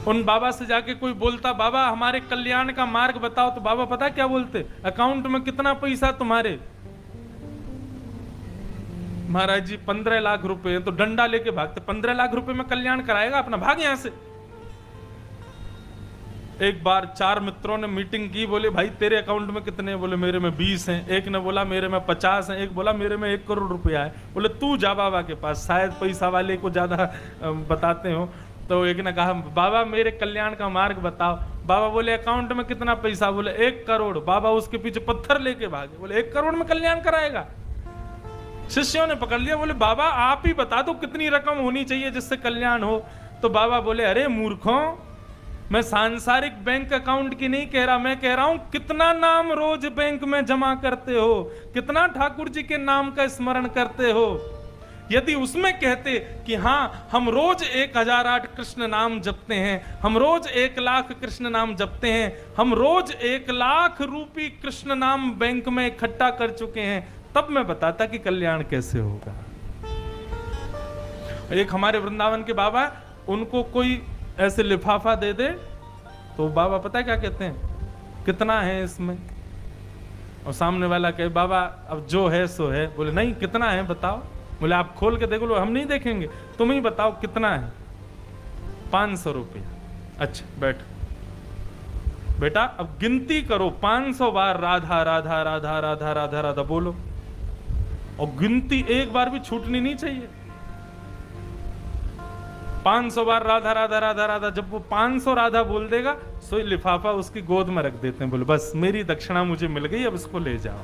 उन बाबा से जाके कोई बोलता, बाबा हमारे कल्याण का मार्ग बताओ, तो बाबा पता क्या बोलते? अकाउंट में कितना पैसा तुम्हारे? महाराज जी 15 लाख रुपए हैं, तो डंडा लेके भागते, 15 लाख रुपए में कल्याण कराएगा अपना, भाग यहां से। एक बार 4 मित्रों ने मीटिंग की, बोले भाई तेरे अकाउंट में कितने हैं? बोले मेरे में 20 हैं। एक ने बोला मेरे में 50 हैं। एक बोला मेरे में 1 करोड़ रुपया है। बोले तू जा बाबा के पास, शायद पैसा वाले को ज्यादा बताते हो। तो एक ने कहा बाबा मेरे कल्याण का मार्ग बताओ। बाबा बोले अकाउंट में कितना पैसा? बोले 1 करोड़। बाबा उसके पीछे पत्थर लेके भागे, बोले 1 करोड़ में कल्याण कराएगा? शिष्यों ने पकड़ लिया, बोले बाबा आप ही बता दो कितनी रकम होनी चाहिए जिससे कल्याण हो। तो बाबा बोले अरे मूर्खों, मैं सांसारिक बैंक अकाउंट की नहीं कह रहा, मैं कह रहा हूं कितना नाम रोज बैंक में जमा करते हो, कितना ठाकुर जी के नाम का स्मरण करते हो। यदि उसमें कहते कि हाँ हम रोज 1008 कृष्ण नाम जपते हैं, हम रोज 1 लाख कृष्ण नाम जपते हैं, हम रोज 1 लाख रूपी कृष्ण नाम बैंक में इकट्ठा कर चुके हैं, तब मैं बताता कि कल्याण कैसे होगा। एक हमारे वृंदावन के बाबा, उनको कोई ऐसे लिफाफा दे दे तो बाबा पता है क्या कहते हैं, कितना है इसमें? और सामने वाला कहे बाबा अब जो है सो है। बोले नहीं कितना है बताओ। बोले आप खोल के देखो। हम नहीं देखेंगे, तुम ही बताओ कितना है। 500 रुपया। अच्छा बैठो बेटा, अब गिनती करो 500 बार राधा राधा राधा राधा राधा राधा बोलो, और गिनती एक बार भी छूटनी नहीं चाहिए। 500 बार राधा राधा राधा राधा। जब वो 500 राधा बोल देगा सो लिफाफा उसकी गोद में रख देते हैं। बोले बस मेरी दक्षिणा मुझे मिल गई, अब इसको ले जाओ।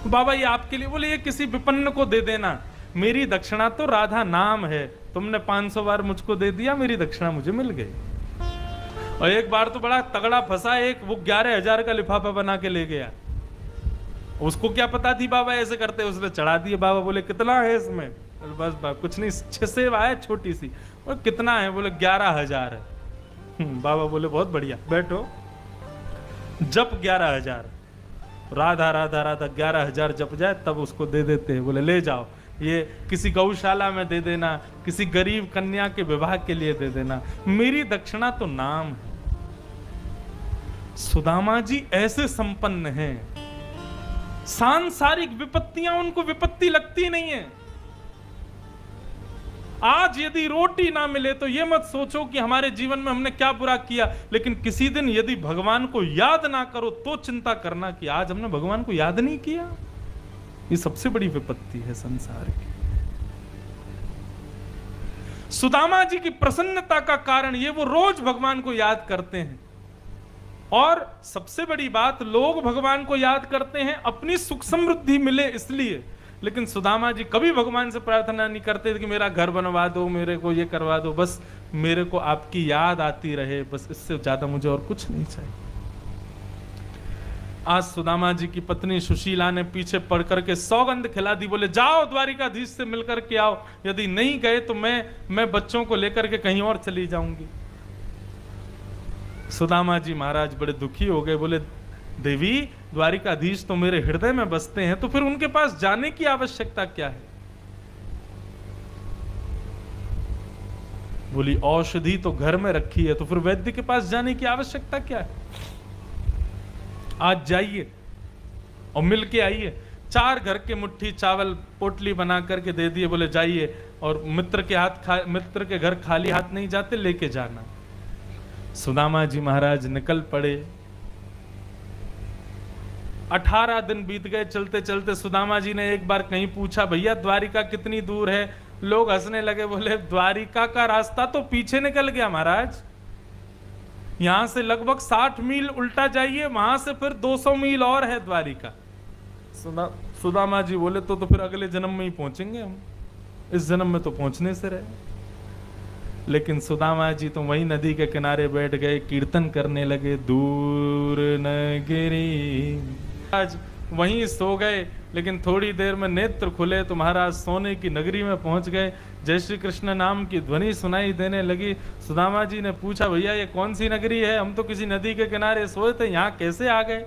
बाबा ये आपके लिए। बोले ये किसी विपन्न को दे देना, मेरी दक्षिणा तो राधा नाम है, तुमने 500 बार मुझको दे दिया, मेरी दक्षिणा मुझे मिल गई। और एक बार तो बड़ा तगड़ा फंसा, एक वो 11,000 का लिफाफा बना के ले गया। उसको क्या पता थी बाबा ऐसे करते, उसने चढ़ा दिए। बाबा बोले कितना है इसमें? बस कुछ नहीं, 6 सेव है छोटी सी। और कितना है? बोले 11,000 है। बाबा बोले बहुत बढ़िया, बैठो जप 11,000 राधा राधा राधा 11,000 जप जाए तब उसको दे देते हैं। बोले ले जाओ, ये किसी गौशाला में दे देना, किसी गरीब कन्या के विवाह के लिए दे देना, मेरी दक्षिणा तो नाम है। सुदामा जी ऐसे संपन्न हैं, सांसारिक विपत्तियां उनको विपत्ति लगती नहीं है। आज यदि रोटी ना मिले तो ये मत सोचो कि हमारे जीवन में हमने क्या बुरा किया, लेकिन किसी दिन यदि भगवान को याद ना करो तो चिंता करना कि आज हमने भगवान को याद नहीं किया। ये सबसे बड़ी विपत्ति है संसार की। सुदामा जी की प्रसन्नता का कारण ये, वो रोज भगवान को याद करते हैं। और सबसे बड़ी बात, लोग भगवान को याद करते हैं अपनी सुख समृद्धि मिले इसलिए, लेकिन सुदामा जी कभी भगवान से प्रार्थना नहीं करते कि मेरा घर बनवा दो, मेरे को ये करवा दो, बस मेरे को आपकी याद आती रहे, बस इससे ज्यादा मुझे और कुछ नहीं चाहिए। आज सुदामा जी की पत्नी सुशीला ने पीछे पड़ करके सौगंध खिला दी। बोले जाओ द्वारिकाधीश से मिलकर के आओ, यदि नहीं गए तो मैं बच्चों को लेकर के कहीं और चली जाऊंगी। सुदामा जी महाराज बड़े दुखी हो गए। बोले देवी द्वारिकाधीश तो मेरे हृदय में बसते हैं, तो फिर उनके पास जाने की आवश्यकता क्या है? बोली औषधि तो घर में रखी है, तो फिर वैद्य के पास जाने की आवश्यकता क्या है? आज जाइए और मिल के आइए। 4 घर के मुट्ठी चावल पोटली बना करके दे दिए। बोले जाइए, और मित्र के घर खाली हाथ नहीं जाते, लेके जाना। सुदामा जी महाराज निकल पड़े। 18 दिन बीत गए चलते चलते। सुदामा जी ने एक बार कहीं पूछा भैया द्वारिका कितनी दूर है? लोग हंसने लगे। बोले द्वारिका का रास्ता तो पीछे निकल गया महाराज, यहां से लगभग 60 मील उल्टा जाइए, वहां से फिर 200 मील और है द्वारिका। सुदामा जी बोले तो फिर अगले जन्म में ही पहुंचेंगे हम, इस जन्म में तो पहुंचने से रहे। लेकिन सुदामा जी तो वही नदी के किनारे बैठ गए, कीर्तन करने लगे। दूर नगरी, आज वहीं सो गए। लेकिन थोड़ी देर में नेत्र खुले तो महाराज सोने की नगरी में पहुंच गए। जय श्री कृष्ण नाम की ध्वनि सुनाई देने लगी। सुदामा जी ने पूछा भैया ये कौन सी नगरी है? हम तो किसी नदी के किनारे सोए थे, यहाँ कैसे आ गए?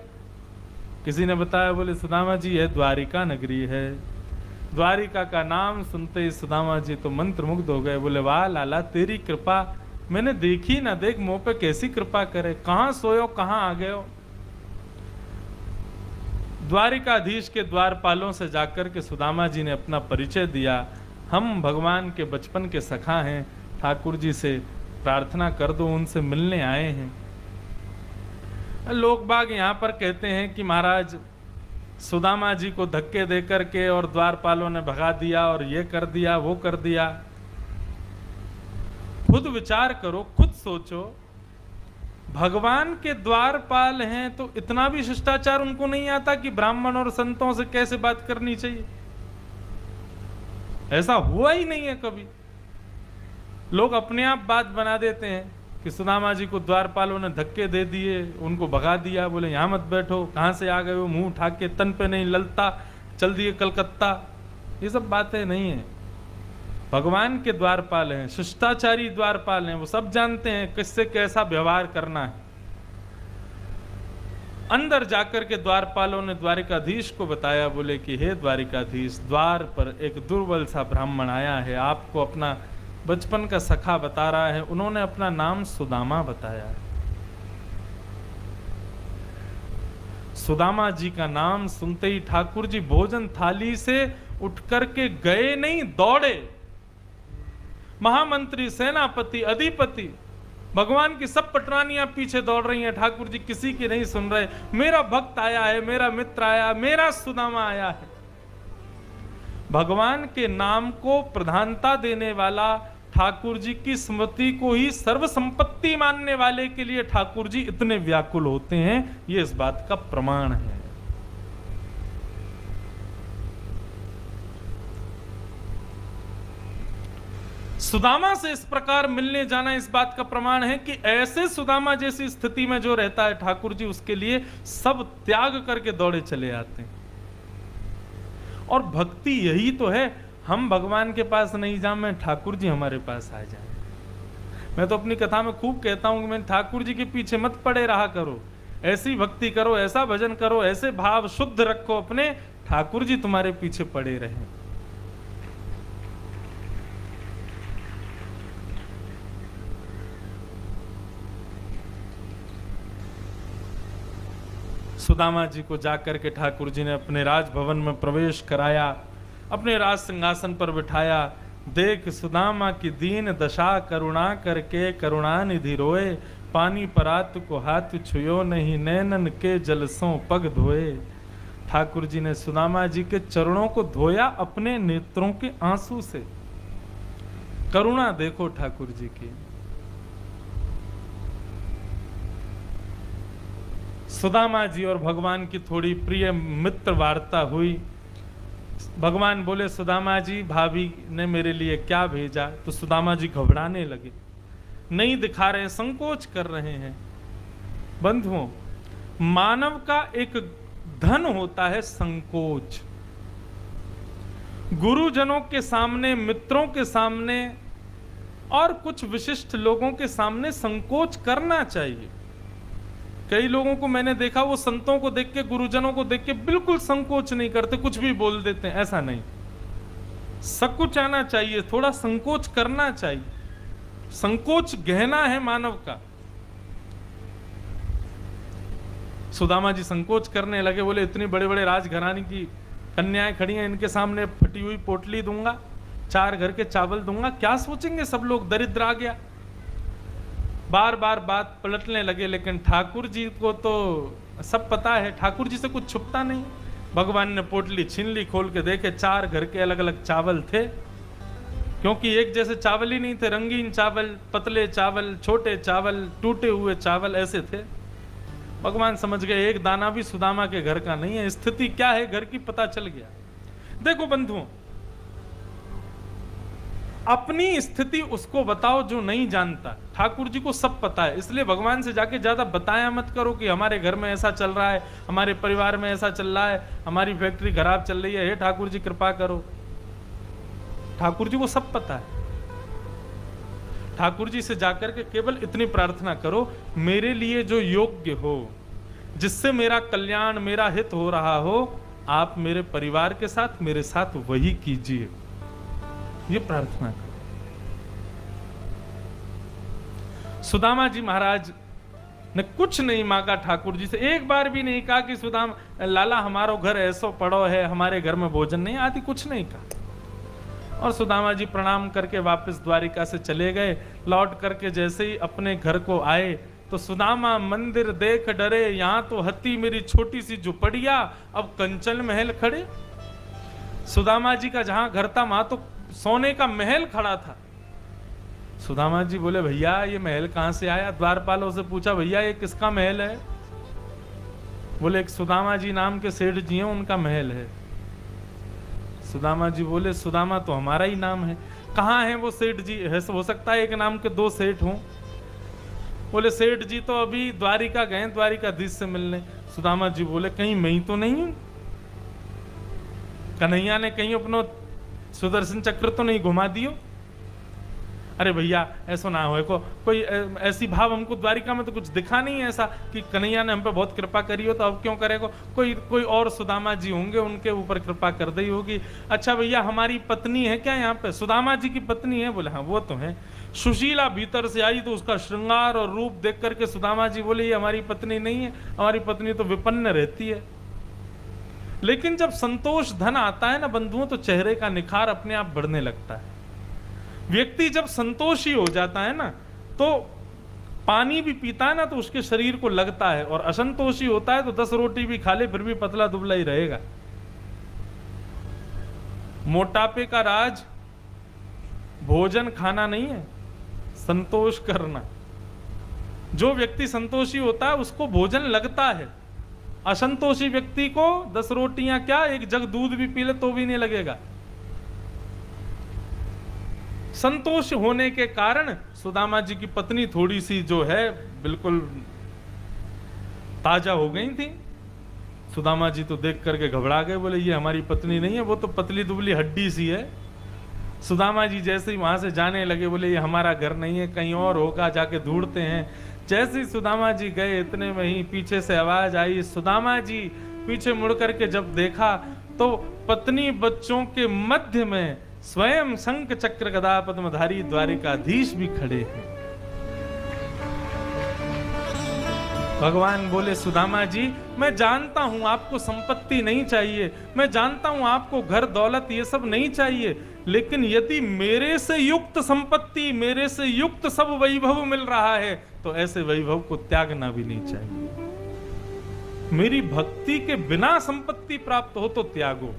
किसी ने बताया। बोले सुदामा जी यह द्वारिका नगरी है। द्वारिका का नाम सुनते ही सुदामा जी तो मंत्रमुग्ध हो गए। बोले वाह लाला तेरी कृपा, मैंने देखी ना, देख मुंह पे कैसी कृपा करे, कहां सोयो कहां आ गए हो। द्वारिकाधीश के द्वारपालों से जाकर के सुदामा जी ने अपना परिचय दिया। हम भगवान के बचपन के सखा हैं, ठाकुर जी से प्रार्थना कर दो, उनसे मिलने आए हैं। लोग बाग यहाँ पर कहते हैं कि महाराज सुदामा जी को धक्के दे करके और द्वारपालों ने भगा दिया और ये कर दिया वो कर दिया। खुद विचार करो, खुद सोचो, भगवान के द्वारपाल हैं तो इतना भी शिष्टाचार उनको नहीं आता कि ब्राह्मण और संतों से कैसे बात करनी चाहिए? ऐसा हुआ ही नहीं है कभी। लोग अपने आप बात बना देते हैं कि सुदामा जी को द्वारपालों ने धक्के दे दिए, उनको भगा दिया, बोले यहां मत बैठो, कहां से आ गए हो, मुंह उठा के तन पे नहीं ललता, चल दिए कलकत्ता। ये सब बातें नहीं है। भगवान के द्वारपाल हैं, शिष्टाचारी द्वारपाल हैं, वो सब जानते हैं किससे कैसा व्यवहार करना है। अंदर जाकर के द्वारपालों ने द्वारिकाधीश को बताया, बोले कि हे द्वारिकाधीश, द्वार पर एक दुर्बल सा ब्राह्मण आया है, आपको अपना बचपन का सखा बता रहा है। उन्होंने अपना नाम सुदामा बताया है। सुदामा जी का नाम सुनते ही ठाकुर जी भोजन थाली से उठ करके गए नहीं, दौड़े। महामंत्री, सेनापति, अधिपति, भगवान की सब पटरानियां पीछे दौड़ रही हैं, ठाकुर जी किसी की नहीं सुन रहे। मेरा भक्त आया है, मेरा मित्र आया, मेरा सुदामा आया है। भगवान के नाम को प्रधानता देने वाला, ठाकुर जी की स्मृति को ही सर्व संपत्ति मानने वाले के लिए ठाकुर जी इतने व्याकुल होते हैं, ये इस बात का प्रमाण है। सुदामा से इस प्रकार मिलने जाना इस बात का प्रमाण है कि ऐसे सुदामा जैसी स्थिति में जो रहता है, ठाकुर जी उसके लिए सब त्याग करके दौड़े चले आते हैं। और भक्ति यही तो है, हम भगवान के पास नहीं जाए, ठाकुर जी हमारे पास आ जाए। मैं तो अपनी कथा में खूब कहता हूं कि मैं ठाकुर जी के पीछे मत पड़े रहा करो, ऐसी भक्ति करो, ऐसा भजन करो, ऐसे भाव शुद्ध रखो अपने, ठाकुर जी तुम्हारे पीछे पड़े रहें। सुदामा जी को जाकर के ठाकुर जी ने अपने राजभवन में प्रवेश कराया, अपने राज सिंहासन पर बिठाया। देख सुदामा की दीन दशा, करुणा करके करुणानिधि रोए, पानी परात को हाथ छुयो नहीं, नैनन के जलसों पग धोए। ठाकुर जी ने सुदामा जी के चरणों को धोया अपने नेत्रों के आंसू से। करुणा देखो ठाकुर जी की। सुदामा जी और भगवान की थोड़ी प्रिय मित्र वार्ता हुई। भगवान बोले, सुदामा जी, भाभी ने मेरे लिए क्या भेजा? तो सुदामा जी घबराने लगे, नहीं दिखा रहे, संकोच कर रहे हैं। बंधुओं, मानव का एक धन होता है संकोच। गुरुजनों के सामने, मित्रों के सामने और कुछ विशिष्ट लोगों के सामने संकोच करना चाहिए। कई लोगों को मैंने देखा, वो संतों को देख के, गुरुजनों को देख के बिल्कुल संकोच नहीं करते, कुछ भी बोल देते हैं। ऐसा नहीं, संकोच आना चाहिए, थोड़ा संकोच करना चाहिए। संकोच गहना है मानव का। सुदामा जी संकोच करने लगे, बोले इतनी बड़े बड़े राजघराने की कन्याएं खड़ी हैं, इनके सामने फटी हुई पोटली दूंगा, 4 घर के चावल दूंगा, क्या सोचेंगे सब लोग, दरिद्र आ गया। बार बार बात पलटने लगे, लेकिन ठाकुर जी को तो सब पता है, ठाकुर जी से कुछ छुपता नहीं। भगवान ने पोटली छीन ली, खोल के देखे 4 घर के अलग अलग चावल थे, क्योंकि एक जैसे चावल ही नहीं थे, रंगीन चावल, पतले चावल, छोटे चावल, टूटे हुए चावल ऐसे थे। भगवान समझ गए एक दाना भी सुदामा के घर का नहीं है। स्थिति क्या है घर की पता चल गया। देखो बंधुओं, अपनी स्थिति उसको बताओ जो नहीं जानता। ठाकुर जी को सब पता है, इसलिए भगवान से जाके ज्यादा बताया मत करो कि हमारे घर में ऐसा चल रहा है, हमारे परिवार में ऐसा चल रहा है, हमारी फैक्ट्री खराब चल रही है, हे ठाकुर जी कृपा करो। ठाकुर जी को सब पता है। ठाकुर जी से जाकर के केवल इतनी प्रार्थना करो, मेरे लिए जो योग्य हो, जिससे मेरा कल्याण, मेरा हित हो रहा हो, आप मेरे परिवार के साथ, मेरे साथ वही कीजिए। ये प्रार्थना करो। सुदामा जी महाराज ने कुछ नहीं मांगा ठाकुर जी से, एक बार भी नहीं कहा कि सुदाम लाला हमारो घर ऐसो पड़ो है, हमारे घर में भोजन नहीं, आदि कुछ नहीं कहा। और सुदामा जी प्रणाम करके वापस द्वारिका से चले गए। लौट करके जैसे ही अपने घर को आए तो सुदामा मंदिर देख डरे, यहां तो हती मेरी छोटी सी झुपड़िया, अब कंचन महल खड़े। सुदामा जी का जहां घर था वहां तो सोने का महल खड़ा था। सुदामा जी बोले भैया ये महल कहां से आया? द्वारपालों से पूछा भैया ये किसका महल है? बोले एक सुदामा जी नाम के सेठ जी हैं, उनका महल है। सुदामा जी बोले सुदामा तो हमारा ही नाम है, कहाँ है वो सेठ जी? है हो सकता है एक नाम के दो सेठ हों। बोले सेठ जी तो अभी द्वारिका गए, द्वारिकाधीश से मिलने। सुदामा जी बोले कहीं मैं ही तो नहीं हूं? कन्हैया ने कहीं अपनो सुदर्शन चक्र तो नहीं घुमा दियो? अरे भैया ऐसा ना हो, कोई ऐसी भाव हमको द्वारिका में तो कुछ दिखा नहीं है ऐसा कि कन्हैया ने हम पे बहुत कृपा करी हो, तो अब क्यों करेगा? कोई और सुदामा जी होंगे, उनके ऊपर कृपा कर दी होगी। अच्छा भैया हमारी पत्नी है क्या यहाँ पे? सुदामा जी की पत्नी है? बोले हाँ वो तो है। सुशीला भीतर से आई तो उसका श्रृंगार और रूप देख करके सुदामा जी बोले ये हमारी पत्नी नहीं है, हमारी पत्नी तो विपन्न रहती है। लेकिन जब संतोष धन आता है ना बंधुओं, तो चेहरे का निखार अपने आप बढ़ने लगता है। व्यक्ति जब संतोषी हो जाता है ना, तो पानी भी पीता है ना तो उसके शरीर को लगता है, और असंतोषी होता है तो 10 रोटी भी खा ले फिर भी पतला दुबला ही रहेगा। मोटापे का राज भोजन खाना नहीं है, संतोष करना। जो व्यक्ति संतोषी होता है उसको भोजन लगता है। असंतोषी व्यक्ति को 10 रोटियां क्या, एक जग दूध भी पी ले तो भी नहीं लगेगा। संतोष होने के कारण सुदामा जी की पत्नी थोड़ी सी जो है बिल्कुल ताजा हो गई थी। सुदामा जी तो देख करके घबरा गए, बोले ये हमारी पत्नी नहीं है, वो तो पतली दुबली हड्डी सी है। सुदामा जी जैसे ही वहां से जाने लगे बोले ये हमारा घर नहीं है, कहीं और होगा, जाके ढूंढते हैं। जैसे ही सुदामा जी गए इतने में ही पीछे से आवाज आई। सुदामा जी पीछे मुड़ करके जब देखा तो पत्नी बच्चों के मध्य में स्वयं शंख चक्र गदा पद्मधारी द्वारिकाधीश भी खड़े हैं। भगवान बोले सुदामा जी मैं जानता हूं आपको संपत्ति नहीं चाहिए, मैं जानता हूं आपको घर दौलत ये सब नहीं चाहिए, लेकिन यदि मेरे से युक्त संपत्ति, मेरे से युक्त सब वैभव मिल रहा है तो ऐसे वैभव को त्यागना भी नहीं चाहिए। मेरी भक्ति के बिना संपत्ति प्राप्त हो तो त्यागो,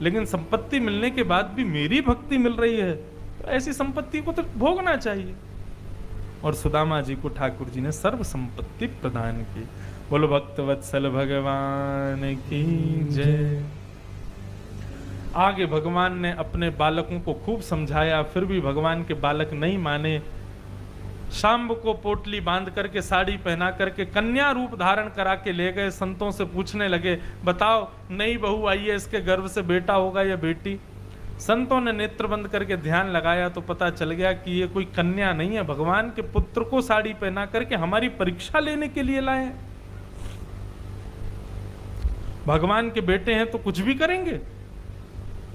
लेकिन संपत्ति मिलने के बाद भी मेरी भक्ति मिल रही है तो ऐसी संपत्ति को तो भोगना चाहिए। और सुदामा जी को ठाकुर जी ने सर्व संपत्ति प्रदान की। बोलो भक्त वत्सल भगवान की जय। आगे भगवान ने अपने बालकों को खूब समझाया, फिर भी भगवान के बालक नहीं माने। शाम्ब को पोटली बांध करके साड़ी पहना करके कन्या रूप धारण करा के ले गए। संतों से पूछने लगे बताओ नई बहू आई है, इसके गर्भ से बेटा होगा या बेटी? संतों ने नेत्र बंद करके ध्यान लगाया तो पता चल गया कि ये कोई कन्या नहीं है, भगवान के पुत्र को साड़ी पहना करके हमारी परीक्षा लेने के लिए लाए। भगवान के बेटे हैं तो कुछ भी करेंगे।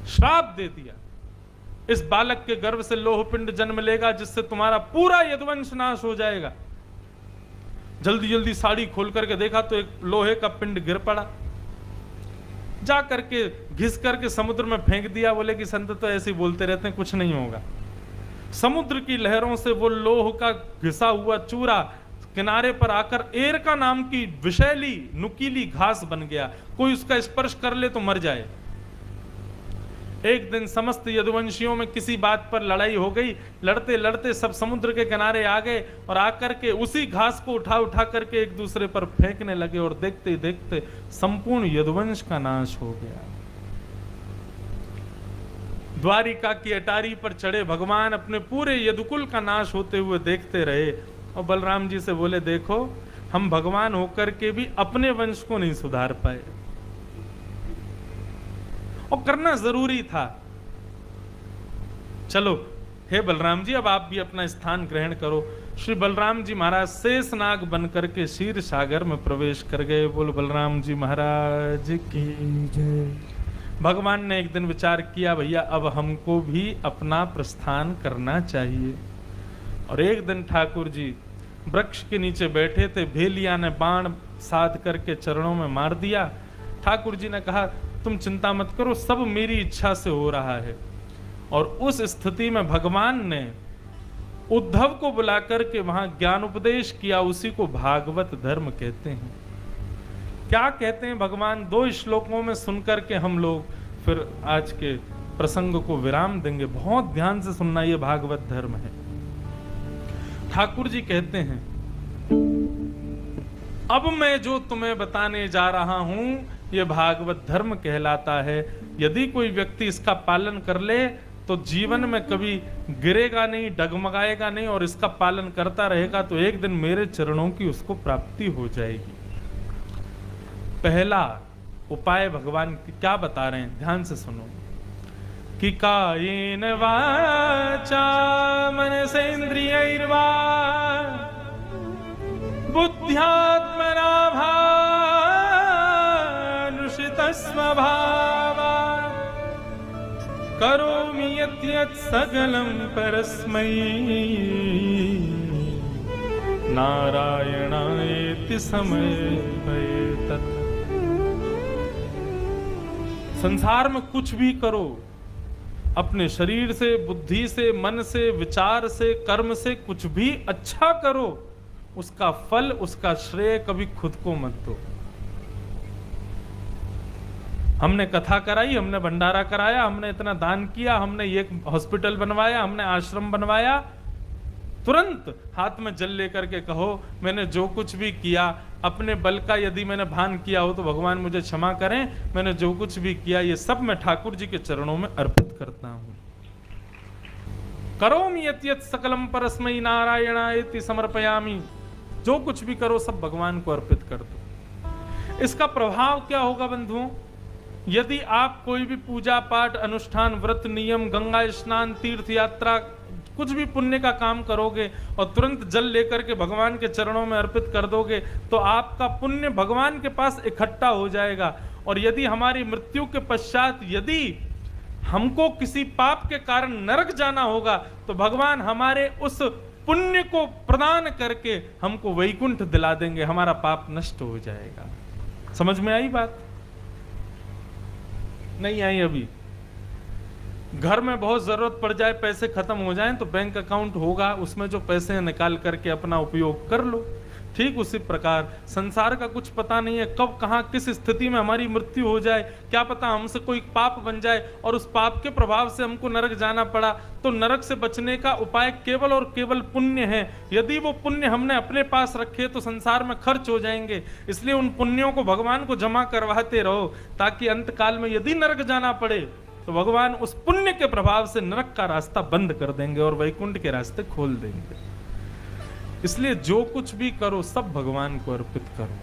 श्राप दे दिया, इस बालक के गर्भ से लोह पिंड जन्म लेगा जिससे तुम्हारा पूरा यदुवंश नाश हो जाएगा। जल्दी जल्दी साड़ी खोल करके देखा तो एक लोहे का पिंड गिर पड़ा। जा करके घिस करके समुद्र में फेंक दिया। बोले कि संत तो ऐसे ही बोलते रहते हैं, कुछ नहीं होगा। समुद्र की लहरों से वो लोह का घिसा हुआ चूरा किनारे पर आकर एरका नाम की विषैली नुकीली घास बन गया। कोई उसका स्पर्श कर ले तो मर जाए। एक दिन समस्त यदुवंशियों में किसी बात पर लड़ाई हो गई। लड़ते लड़ते सब समुद्र के किनारे आ गए और आकर के उसी घास को उठा उठा करके एक दूसरे पर फेंकने लगे और देखते देखते संपूर्ण यदुवंश का नाश हो गया। द्वारिका की अटारी पर चढ़े भगवान अपने पूरे यदुकुल का नाश होते हुए देखते रहे और बलराम जी से बोले देखो हम भगवान होकर के भी अपने वंश को नहीं सुधार पाए और करना जरूरी था। चलो हे बलराम जी अब आप भी अपना स्थान ग्रहण करो। श्री बलराम जी महाराज शेषनाग बनकर के क्षीर सागर में प्रवेश कर गए। बोलो बलराम जी महाराज की जय। भगवान ने एक दिन विचार किया भैया अब हमको भी अपना प्रस्थान करना चाहिए। और एक दिन ठाकुर जी वृक्ष के नीचे बैठे थे, भेलिया ने बाण साध करके चरणों में मार दिया। ठाकुर जी ने कहा तुम चिंता मत करो, सब मेरी इच्छा से हो रहा है। और उस स्थिति में भगवान ने उद्धव को बुलाकर के वहां ज्ञान उपदेश किया, उसी को भागवत धर्म कहते हैं। क्या कहते हैं भगवान, 2 श्लोकों में सुनकर के हम लोग फिर आज के प्रसंग को विराम देंगे। बहुत ध्यान से सुनना, ये भागवत धर्म है। ठाकुर जी कहते हैं अब मैं जो तुम्हें बताने जा रहा हूं ये भागवत धर्म कहलाता है। यदि कोई व्यक्ति इसका पालन कर ले तो जीवन में कभी गिरेगा नहीं, डगमगाएगा नहीं, और इसका पालन करता रहेगा तो एक दिन मेरे चरणों की उसको प्राप्ति हो जाएगी। पहला उपाय भगवान क्या बता रहे हैं, ध्यान से सुनो। कि कायेन वाचा मनसेन्द्रियैर्वा बुद्ध्यात्मना भानुषितस्वभावात् करोमि यत् यत् सकलं परस्मै नारायणायेति समर्पयेत्। संसार में कुछ भी करो, अपने शरीर से, बुद्धि से, मन से, विचार से, कर्म से कुछ भी अच्छा करो, उसका फल, उसका श्रेय कभी खुद को मत दो। हमने कथा कराई, हमने भंडारा कराया, हमने इतना दान किया, हमने एक हॉस्पिटल बनवाया, हमने आश्रम बनवाया, तुरंत हाथ में जल लेकर के कहो मैंने जो कुछ भी किया अपने बल का यदि मैंने भान किया हो तो भगवान मुझे क्षमा करें, मैंने जो कुछ भी किया ये सब मैं ठाकुर जी के चरणों में अर्पित करता हूं। करोमि यत् यत् सकलम परस्मै नारायणायेति समर्पयामि। जो कुछ भी करो सब भगवान को अर्पित कर दो। इसका प्रभाव क्या होगा बंधुओं? यदि आप कोई भी पूजा पाठ, अनुष्ठान, व्रत, नियम, गंगा स्नान, तीर्थ यात्रा, कुछ भी पुण्य का काम करोगे और तुरंत जल लेकर के भगवान के चरणों में अर्पित कर दोगे तो आपका पुण्य भगवान के पास इकट्ठा हो जाएगा। और यदि हमारी मृत्यु के पश्चात यदि हमको किसी पाप के कारण नरक जाना होगा तो भगवान हमारे उस पुण्य को प्रदान करके हमको वैकुंठ दिला देंगे, हमारा पाप नष्ट हो जाएगा। समझ में आई बात? नहीं आई अभी? घर में बहुत जरूरत पड़ जाए, पैसे खत्म हो जाएं तो बैंक अकाउंट होगा, उसमें जो पैसे हैं निकाल करके अपना उपयोग कर लो। ठीक उसी प्रकार संसार का कुछ पता नहीं है, कब कहां किस स्थिति में हमारी मृत्यु हो जाए, क्या पता हमसे कोई पाप बन जाए और उस पाप के प्रभाव से हमको नरक जाना पड़ा। तो नरक से बचने का उपाय केवल और केवल पुण्य है। यदि वो पुण्य हमने अपने पास रखे तो संसार में खर्च हो जाएंगे, इसलिए उन पुण्यों को भगवान को जमा करवाते रहो ताकि अंत काल में यदि नरक जाना पड़े तो भगवान उस पुण्य के प्रभाव से नरक का रास्ता बंद कर देंगे और वैकुंठ के रास्ते खोल देंगे। इसलिए जो कुछ भी करो सब भगवान को अर्पित करो।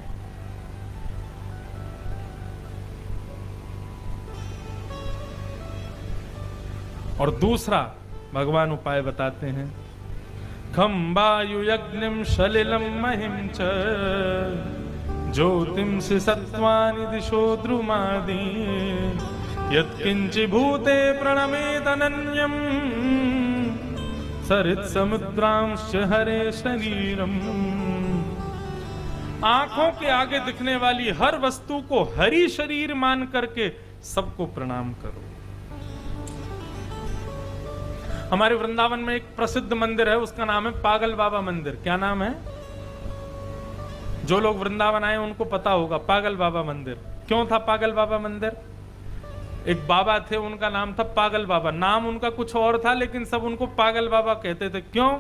और दूसरा भगवान उपाय बताते हैं, खम वायु यज्ञम सलिलम महिम च ज्योतिम से सत्वानि दिशो द्रुमादि यत्किंचि भूते प्रणमेदनन्यम सरित समुद्रांश हरे शरीरम। आंखों के आगे दिखने वाली हर वस्तु को हरि शरीर मान करके सबको प्रणाम करो। हमारे वृंदावन में एक प्रसिद्ध मंदिर है, उसका नाम है पागल बाबा मंदिर। क्या नाम है? जो लोग वृंदावन आए उनको पता होगा पागल बाबा मंदिर। क्यों था पागल बाबा मंदिर? एक बाबा थे, उनका नाम था पागल बाबा। नाम उनका कुछ और था लेकिन सब उनको पागल बाबा कहते थे। क्यों?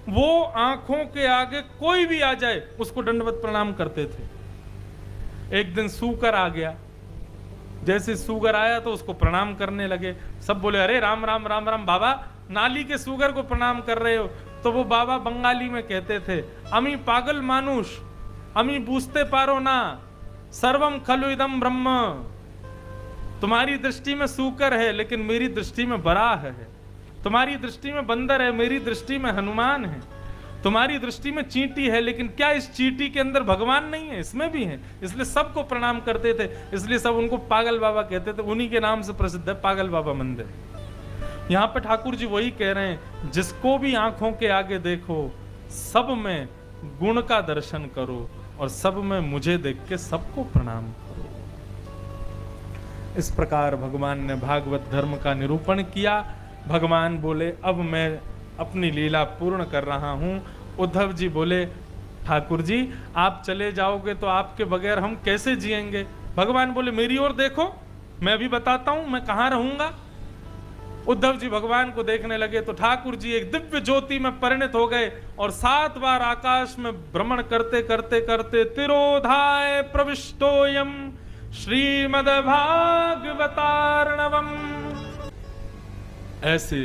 वो आंखों के आगे कोई भी आ जाए उसको दंडवत प्रणाम करते थे। एक दिन सूकर आ गया, जैसे सूगर आया तो उसको प्रणाम करने लगे। सब बोले अरे राम राम राम राम बाबा, नाली के सूगर को प्रणाम कर रहे हो। तो वो बाबा बंगाली में कहते थे, अमी पागल मानुष, अमी बूझते पारो ना, सर्वम खलु इदम ब्रह्म। तुम्हारी दृष्टि में सूकर है लेकिन मेरी दृष्टि में बराह है। तुम्हारी दृष्टि में बंदर है, मेरी दृष्टि में हनुमान है। तुम्हारी दृष्टि में चींटी है लेकिन क्या इस चींटी के अंदर भगवान नहीं है? इसमें भी है। इसलिए सबको प्रणाम करते थे, इसलिए सब उनको पागल बाबा कहते थे। उन्हीं के नाम से प्रसिद्ध है पागल बाबा मंदिर। यहाँ पे ठाकुर जी वही कह रहे हैं, जिसको भी आंखों के आगे देखो सब में गुण का दर्शन करो और सब में मुझे देख के सबको प्रणाम करो। इस प्रकार भगवान ने भागवत धर्म का निरूपण किया। भगवान बोले अब मैं अपनी लीला पूर्ण कर रहा हूं। उद्धव जी बोले ठाकुर जी आप चले जाओगे तो आपके बगैर हम कैसे जिएंगे। भगवान बोले मेरी ओर देखो, मैं भी बताता हूं मैं कहां रहूंगा। उद्धव जी भगवान को देखने लगे तो ठाकुर जी एक दिव्य ज्योति में परिणत हो गए और 7 बार आकाश में भ्रमण करते करते करते तिरोधाय प्रविष्टोयम श्रीमद्भागवतार्णवम, ऐसे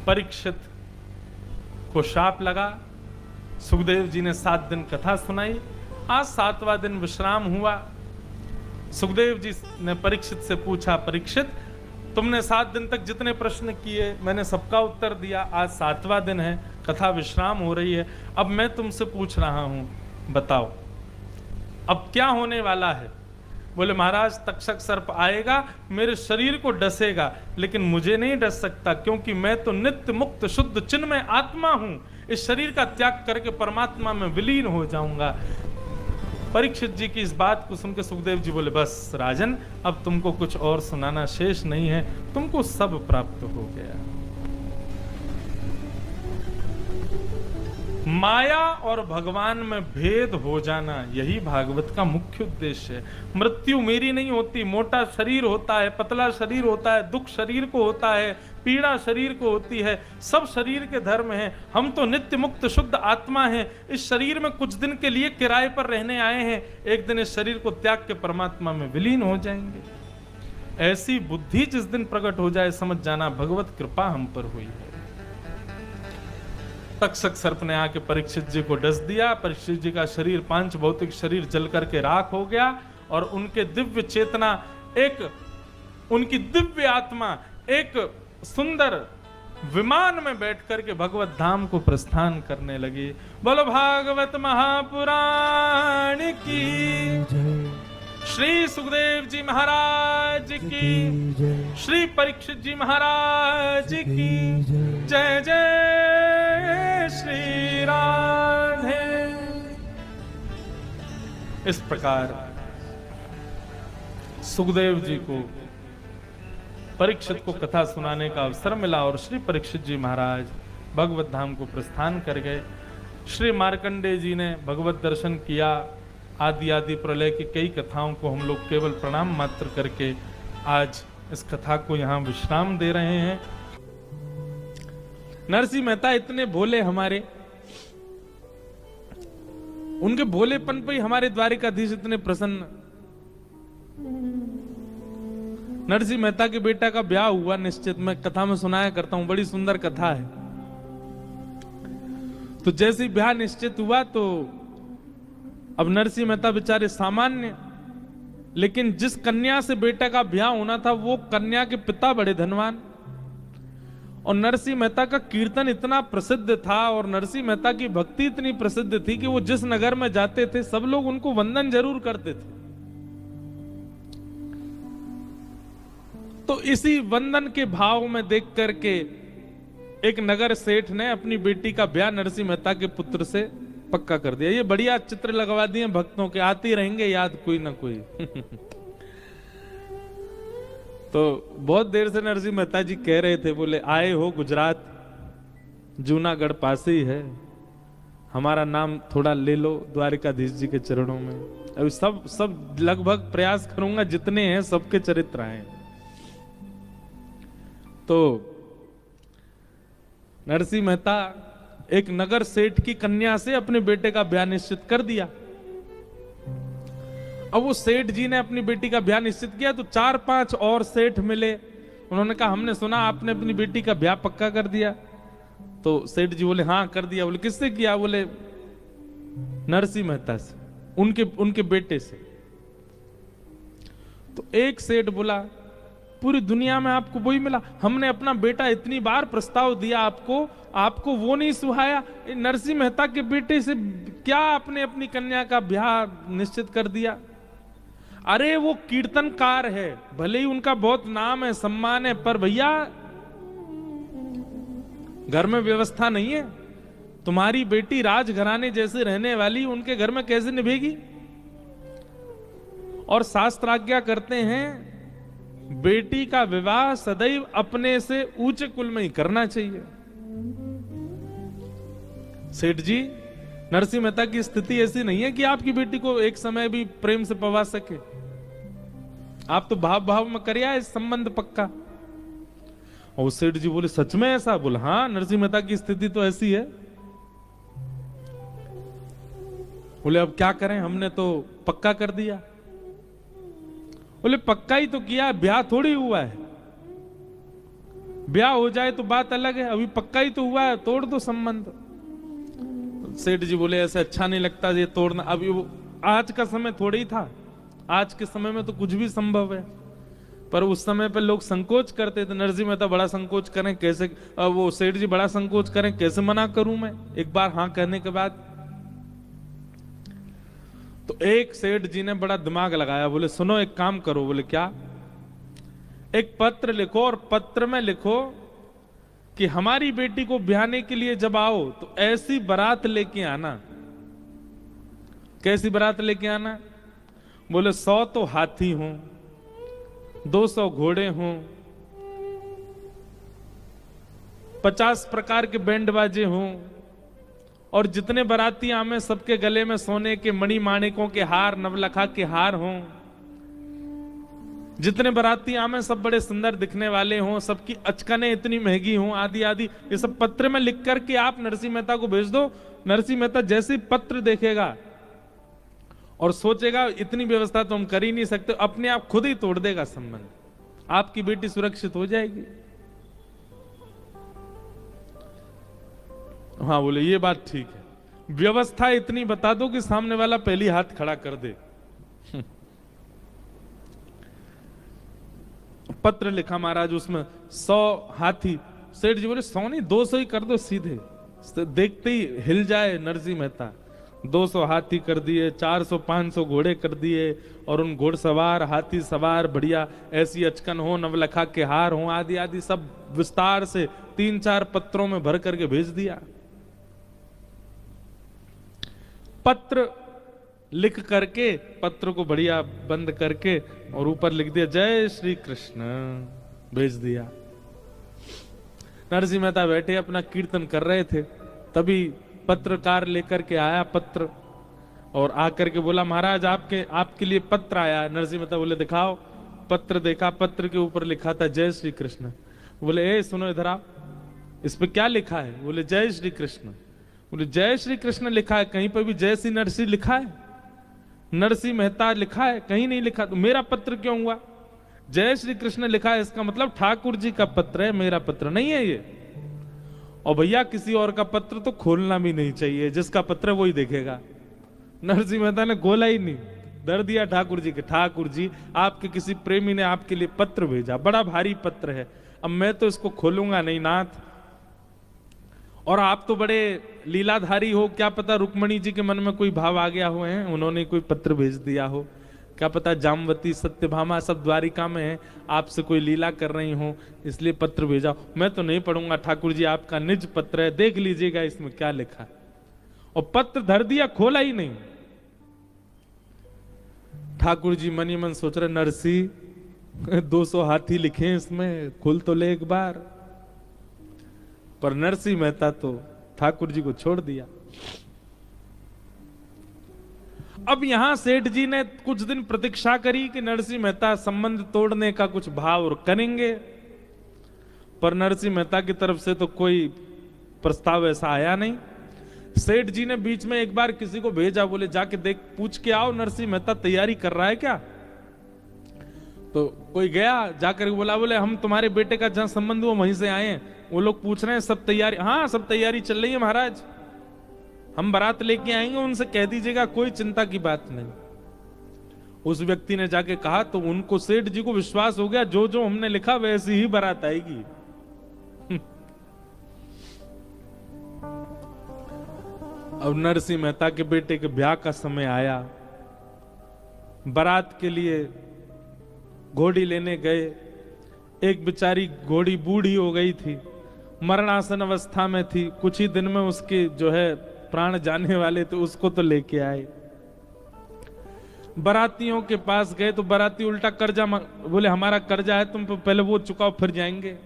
परीक्षित को शाप लगा। सुखदेव जी ने 7 दिन कथा सुनाई। आज 7वां दिन विश्राम हुआ। सुखदेव जी ने परीक्षित से पूछा, परीक्षित तुमने 7 दिन तक जितने प्रश्न किए मैंने सबका उत्तर दिया, आज 7वां दिन है, कथा विश्राम हो रही है, अब मैं तुमसे पूछ रहा हूं, बताओ अब क्या होने वाला है। बोले महाराज तक्षक सर्प आएगा, मेरे शरीर को डसेगा, लेकिन मुझे नहीं डस सकता क्योंकि मैं तो नित्य मुक्त शुद्ध चिन्मय आत्मा हूं। इस शरीर का त्याग करके परमात्मा में विलीन हो जाऊंगा। परीक्षित जी की इस बात को सुनकर सुखदेव जी बोले बस राजन अब तुमको कुछ और सुनाना शेष नहीं है, तुमको सब प्राप्त हो गया। माया और भगवान में भेद हो जाना यही भागवत का मुख्य उद्देश्य है। मृत्यु मेरी नहीं होती, मोटा शरीर होता है, पतला शरीर होता है, दुख शरीर को होता है, पीड़ा शरीर को होती है, सब शरीर के धर्म हैं। हम तो नित्य मुक्त शुद्ध आत्मा हैं। इस शरीर में कुछ दिन के लिए किराए पर रहने आए हैं, एक दिन इस शरीर को त्याग के परमात्मा में विलीन हो जाएंगे। ऐसी बुद्धि जिस दिन प्रकट हो जाए समझ जाना भगवत कृपा हम पर हुई है। तक्षक सर्प ने आके परीक्षित जी को डस दिया। परीक्षित जी का शरीर पांच भौतिक शरीर जल करके राख हो गया और उनके दिव्य चेतना उनकी दिव्य आत्मा एक सुंदर विमान में बैठ करके भगवत धाम को प्रस्थान करने लगी। बोलो भागवत महापुराण की, श्री सुखदेव जी महाराज की, श्री परीक्षित जी महाराज की जय जय श्री राधे। इस प्रकार सुखदेव जी को परीक्षित को कथा सुनाने का अवसर मिला और श्री परीक्षित जी महाराज भगवत धाम को प्रस्थान कर गए। श्री मार्कंडेय जी ने भगवत दर्शन किया। आदि प्रलय की कई कथाओं को हम लोग केवल प्रणाम मात्र करके आज इस कथा को यहाँ विश्राम दे रहे हैं। नरसिंह मेहता इतने भोले हमारे, उनके भोलेपन पे ही हमारे द्वारिकाधीश इतने प्रसन्न। नरसिंह मेहता के बेटा का ब्याह हुआ निश्चित, मैं कथा में सुनाया करता हूं, बड़ी सुंदर कथा है। तो जैसे ही ब्याह निश्चित हुआ तो अब नरसिंह मेहता बेचारे सामान्य, लेकिन जिस कन्या से बेटा का ब्याह होना था वो कन्या के पिता बड़े धनवान। और नरसिंह मेहता का कीर्तन इतना प्रसिद्ध था और नरसिंह मेहता की भक्ति इतनी प्रसिद्ध थी कि वो जिस नगर में जाते थे सब लोग उनको वंदन जरूर करते थे। तो इसी वंदन के भाव में देख करके एक नगर सेठ ने अपनी बेटी का ब्याह नरसिंह मेहता के पुत्र से पक्का कर दिया। ये बढ़िया चित्र लगवा दिए भक्तों के, आते रहेंगे याद कोई ना कोई। तो बहुत देर से नरसिंह मेहता जी कह रहे थे, बोले आए हो गुजरात, जूनागढ़ पास ही है, हमारा नाम थोड़ा ले लो द्वारिकाधीश जी के चरणों में। अभी सब लगभग प्रयास करूंगा जितने हैं सबके चरित्र आए। तो नरसिंह मेहता एक नगर सेठ की कन्या से अपने बेटे का ब्याह निश्चित कर दिया। अब वो सेठ जी ने अपनी बेटी का ब्याह निश्चित किया तो 4-5 और सेठ मिले। उन्होंने कहा हमने सुना आपने अपनी बेटी का ब्याह पक्का कर दिया। तो सेठ जी बोले हाँ कर दिया। बोले किससे किया? बोले नरसिंह मेहता से, उनके बेटे से। तो एक सेठ बोला पूरी दुनिया में आपको वही मिला, हमने अपना बेटा इतनी बार प्रस्ताव दिया आपको वो नहीं सुहाया। नरसिंह मेहता के बेटे से क्या आपने अपनी कन्या का ब्याह निश्चित कर दिया? अरे वो कीर्तनकार है, भले ही उनका बहुत नाम है सम्मान है, पर भैया घर में व्यवस्था नहीं है। तुम्हारी बेटी राजघराने जैसे रहने वाली उनके घर में कैसे निभेगी? और शास्त्राज्ञा करते हैं बेटी का विवाह सदैव अपने से ऊंचे कुल में ही करना चाहिए। सेठ जी, नरसिंह मेहता की स्थिति ऐसी नहीं है कि आपकी बेटी को एक समय भी प्रेम से पवा सके। आप तो भाव भाव में करिया इस संबंध पक्का। और सेठ जी बोले सच में ऐसा? बोले हाँ, नरसिंह मेहता की स्थिति तो ऐसी है। बोले अब क्या करें, हमने तो पक्का कर दिया। बोले पक्का ही तो किया, ब्याह थोड़ी हुआ है। ब्याह हो जाए तो बात अलग है, अभी पक्का ही तो हुआ है, तोड़ दो संबंध। सेठ जी बोले ऐसे अच्छा नहीं लगता ये तोड़ना। अभी वो आज का समय थोड़ी ही था, आज के समय में तो कुछ भी संभव है, पर उस समय पे लोग संकोच करते थे। नरसिंह मेहता बड़ा संकोच करें कैसे, वो सेठ जी बड़ा संकोच करें, कैसे मना करूं मैं एक बार हां कहने के बाद। तो एक सेठ जी ने बड़ा दिमाग लगाया, बोले सुनो एक काम करो। बोले क्या? एक पत्र लिखो और पत्र में लिखो कि हमारी बेटी को ब्याहने के लिए जब आओ तो ऐसी बारात लेके आना। कैसी बारात लेके आना? बोले 100 तो हाथी हों, 200 घोड़े हों, 50 प्रकार के बैंड बाजे हों, और जितने बाराती आमे सबके गले में सोने के मणि माणिकों के हार, नवलखा के हार हों। जितने बाराती आमे सब बड़े सुंदर दिखने वाले हों, सबकी अचकने इतनी महंगी हों, आदि आदि। ये सब पत्र में लिख करके आप नरसिंह मेहता को भेज दो। नरसिंह मेहता जैसे पत्र देखेगा और सोचेगा इतनी व्यवस्था तो हम कर ही नहीं सकते, अपने आप खुद ही तोड़ देगा संबंध, आपकी बेटी सुरक्षित हो जाएगी। हाँ बोले ये बात ठीक है, व्यवस्था इतनी बता दो कि सामने वाला पहली हाथ खड़ा कर दे। पत्र लिखा महाराज, उसमें 100 हाथी। सेठ जी बोले 100 नहीं 200 ही कर दो सीधे, देखते ही हिल जाए नरसिंह मेहता। 200 हाथी कर दिए, 400-500 घोड़े कर दिए, और उन घोड़सवार हाथी सवार बढ़िया ऐसी अचकन हो, नवलखा के हार हो, आदि आदि सब विस्तार से 3-4 पत्रों में भर करके भेज दिया। पत्र लिख करके, पत्र को बढ़िया बंद करके और ऊपर लिख दिया जय श्री कृष्ण, भेज दिया। नरसिंह मेहता बैठे अपना कीर्तन कर रहे थे, तभी पत्रकार लेकर के आया पत्र, और आकर के बोला महाराज आपके लिए पत्र आया। नरसिंह मेहता बोले दिखाओ। पत्र देखा, पत्र के ऊपर लिखा था जय श्री कृष्ण। बोले ए सुनो इधर आओ, इस पे क्या लिखा है? बोले जय श्री कृष्ण। बोले जय श्री कृष्ण लिखा है, कहीं पर भी जय श्री नरसिंह लिखा है? नरसिंह मेहता लिखा है? कहीं नहीं लिखा। तो मेरा पत्र क्यों हुआ? जय श्री कृष्ण लिखा है, इसका मतलब ठाकुर जी का पत्र है, मेरा पत्र नहीं है ये। और भैया किसी और का पत्र तो खोलना भी नहीं चाहिए, जिसका पत्र वही देखेगा। नरसिंह मेहता ने खोला ही नहीं, दर दिया ठाकुर जी के। ठाकुर जी आपके किसी प्रेमी ने आपके लिए पत्र भेजा, बड़ा भारी पत्र है, अब मैं तो इसको खोलूंगा नहीं नाथ। और आप तो बड़े लीलाधारी हो, क्या पता रुक्मणी जी के मन में कोई भाव आ गया हो, है उन्होंने कोई पत्र भेज दिया हो, क्या पता जामवती सत्यभामा सब द्वारिका में है, आपसे कोई लीला कर रही हो इसलिए पत्र भेजा। मैं तो नहीं पढ़ूंगा ठाकुर जी, आपका निज पत्र है, देख लीजिएगा इसमें क्या लिखा। और पत्र धर दिया, खोला ही नहीं। ठाकुर जी मन ही मन सोच रहे नरसिंह 200 हाथी लिखे इसमें, खोल तो ले एक बार। पर नरसिंह मेहता तो ठाकुर जी को छोड़ दिया। अब यहां सेठ जी ने कुछ दिन प्रतीक्षा करी कि नरसिंह मेहता संबंध तोड़ने का कुछ भाव और करेंगे, पर नरसिंह मेहता की तरफ से तो कोई प्रस्ताव ऐसा आया नहीं। सेठ जी ने बीच में एक बार किसी को भेजा, बोले जाके देख पूछ के आओ नरसिंह मेहता तैयारी कर रहा है क्या। तो कोई गया, जाकर बोला बोले हम तुम्हारे बेटे का जहां संबंध हुआ वहीं से आए हैं, वो लोग पूछ रहे हैं सब तैयारी। हाँ सब तैयारी चल रही है महाराज, हम बारात लेके आएंगे, उनसे कह दीजिएगा, कोई चिंता की बात नहीं। उस व्यक्ति ने जाके कहा तो उनको सेठ जी को विश्वास हो गया, जो जो हमने लिखा वैसी ही बारात आएगी। अब नरसिंह मेहता के बेटे के ब्याह का समय आया, बारात के लिए घोड़ी लेने गए। एक बेचारी घोड़ी बूढ़ी हो गई थी, मरणासन अवस्था में थी, कुछ ही दिन में उसके जो है प्राण जाने वाले, तो उसको तो लेके आए। बरातियों के पास गए तो बराती उल्टा कर्जा बोले हमारा कर्जा है, तुम पहले वो चुकाओ फिर जाएंगे।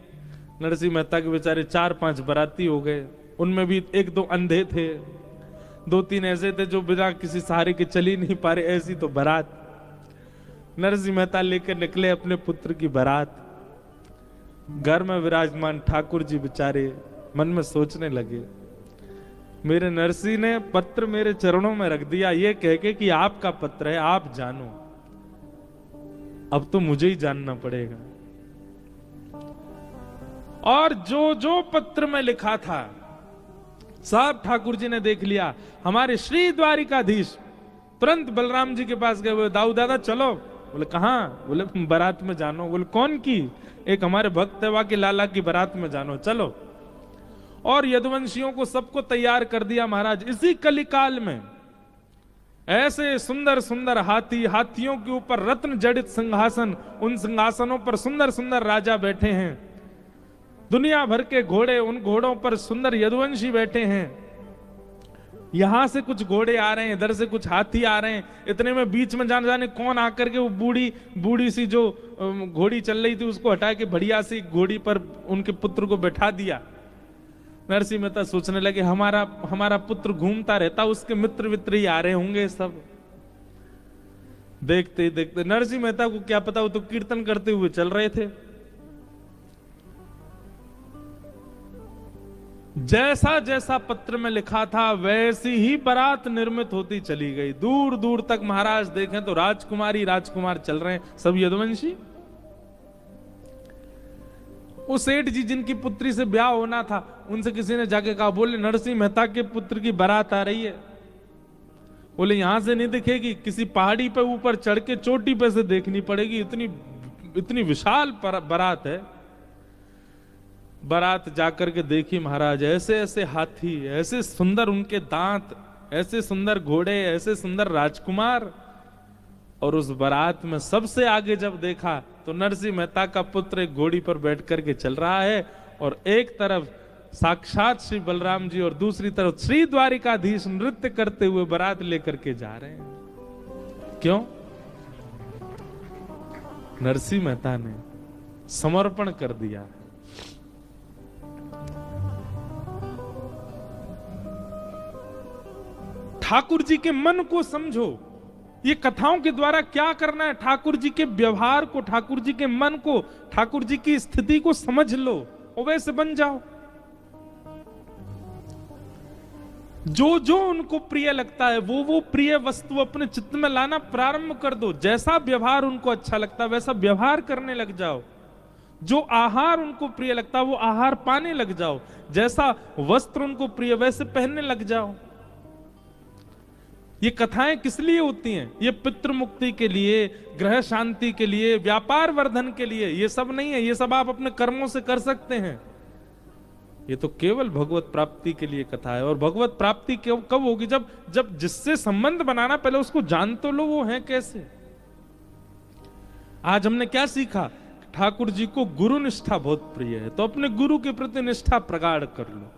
नरसिंह मेहता के बेचारे 4-5 बराती हो गए, उनमें भी 1-2 अंधे थे, 2-3 ऐसे थे जो बिना किसी सहारे के चल ही नहीं पा रहे, ऐसी तो बारात। नरसिंह मेहता लेकर निकले अपने पुत्र की बारात। घर में विराजमान ठाकुर जी बेचारे मन में सोचने लगे, मेरे नरसिंह ने पत्र मेरे चरणों में रख दिया, ये कह के कि आपका पत्र है, आप जानो। अब तो मुझे ही जानना पड़ेगा। और जो जो पत्र में लिखा था सब ठाकुर जी ने देख लिया। हमारे श्री द्वारिकाधीश तुरंत बलराम जी के पास गए, बोले दाऊ दादा चलो। बोले कहां? बोले बारात में जानो। बोले कौन की? एक हमारे भक्त है के लाला की बारात में जानो, चलो। और यदुवंशियों को सबको तैयार कर दिया महाराज। इसी कलिकाल में ऐसे सुंदर सुंदर हाथी, हाथियों के ऊपर रत्न जड़ित सिंहासन, उन सिंहासनों पर सुंदर सुंदर राजा बैठे हैं। दुनिया भर के घोड़े, उन घोड़ों पर सुंदर यदुवंशी बैठे हैं। यहां से कुछ घोड़े आ रहे हैं, इधर से कुछ हाथी आ रहे हैं। इतने में बीच में जाने कौन आकर के वो बूढ़ी सी जो घोड़ी चल रही थी उसको हटा के बढ़िया सी घोड़ी पर उनके पुत्र को बैठा दिया। नरसिंह मेहता सोचने लगे हमारा पुत्र घूमता रहता, उसके मित्र वित्र ही आ रहे होंगे सब। देखते ही देखते नरसिंह मेहता को क्या पता, वो तो कीर्तन करते हुए चल रहे थे। जैसा जैसा पत्र में लिखा था वैसी ही बारात निर्मित होती चली गई। दूर दूर तक महाराज देखें तो राजकुमारी राजकुमार चल रहे हैं, सब यदुवंशी। वो सेठ जी जिनकी पुत्री से ब्याह होना था, उनसे किसी ने जाके कहा, बोले नरसिंह मेहता के पुत्र की बारात आ रही है। बोले यहां से नहीं दिखेगी, किसी पहाड़ी पे ऊपर चढ़ के चोटी पे से देखनी पड़ेगी, इतनी विशाल बारात है। बारात जाकर के देखी महाराज, ऐसे ऐसे हाथी, ऐसे सुंदर उनके दांत, ऐसे सुंदर घोड़े, ऐसे सुंदर राजकुमार। और उस बारात में सबसे आगे जब देखा तो नरसिंह मेहता का पुत्र एक घोड़ी पर बैठ करके चल रहा है, और एक तरफ साक्षात श्री बलराम जी और दूसरी तरफ श्री द्वारिकाधीश नृत्य करते हुए बारात लेकर के जा रहे हैं। क्यों? नरसिंह मेहता ने समर्पण कर दिया। ठाकुर जी के मन को समझो। ये कथाओं के द्वारा क्या करना है, ठाकुर जी के व्यवहार को, ठाकुर जी के मन को, ठाकुर जी की स्थिति को समझ लो और वैसे बन जाओ। जो जो उनको प्रिय लगता है वो प्रिय वस्तु अपने चित्त में लाना प्रारंभ कर दो। जैसा व्यवहार उनको अच्छा लगता है वैसा व्यवहार करने लग जाओ। जो आहार उनको प्रिय लगता है वो आहार पाने लग जाओ। जैसा वस्त्र उनको प्रिय वैसे पहनने लग जाओ। ये कथाएं किस लिए होती हैं? ये पितृ मुक्ति के लिए, ग्रह शांति के लिए, व्यापार वर्धन के लिए। ये सब नहीं है, ये सब आप अपने कर्मों से कर सकते हैं। ये तो केवल भगवत प्राप्ति के लिए कथा है। और भगवत प्राप्ति कब होगी? जब जिससे संबंध बनाना पहले उसको जान तो लो वो है कैसे। आज हमने क्या सीखा? ठाकुर जी को गुरु निष्ठा बहुत प्रिय है, तो अपने गुरु के प्रति निष्ठा प्रगाढ़ कर लो।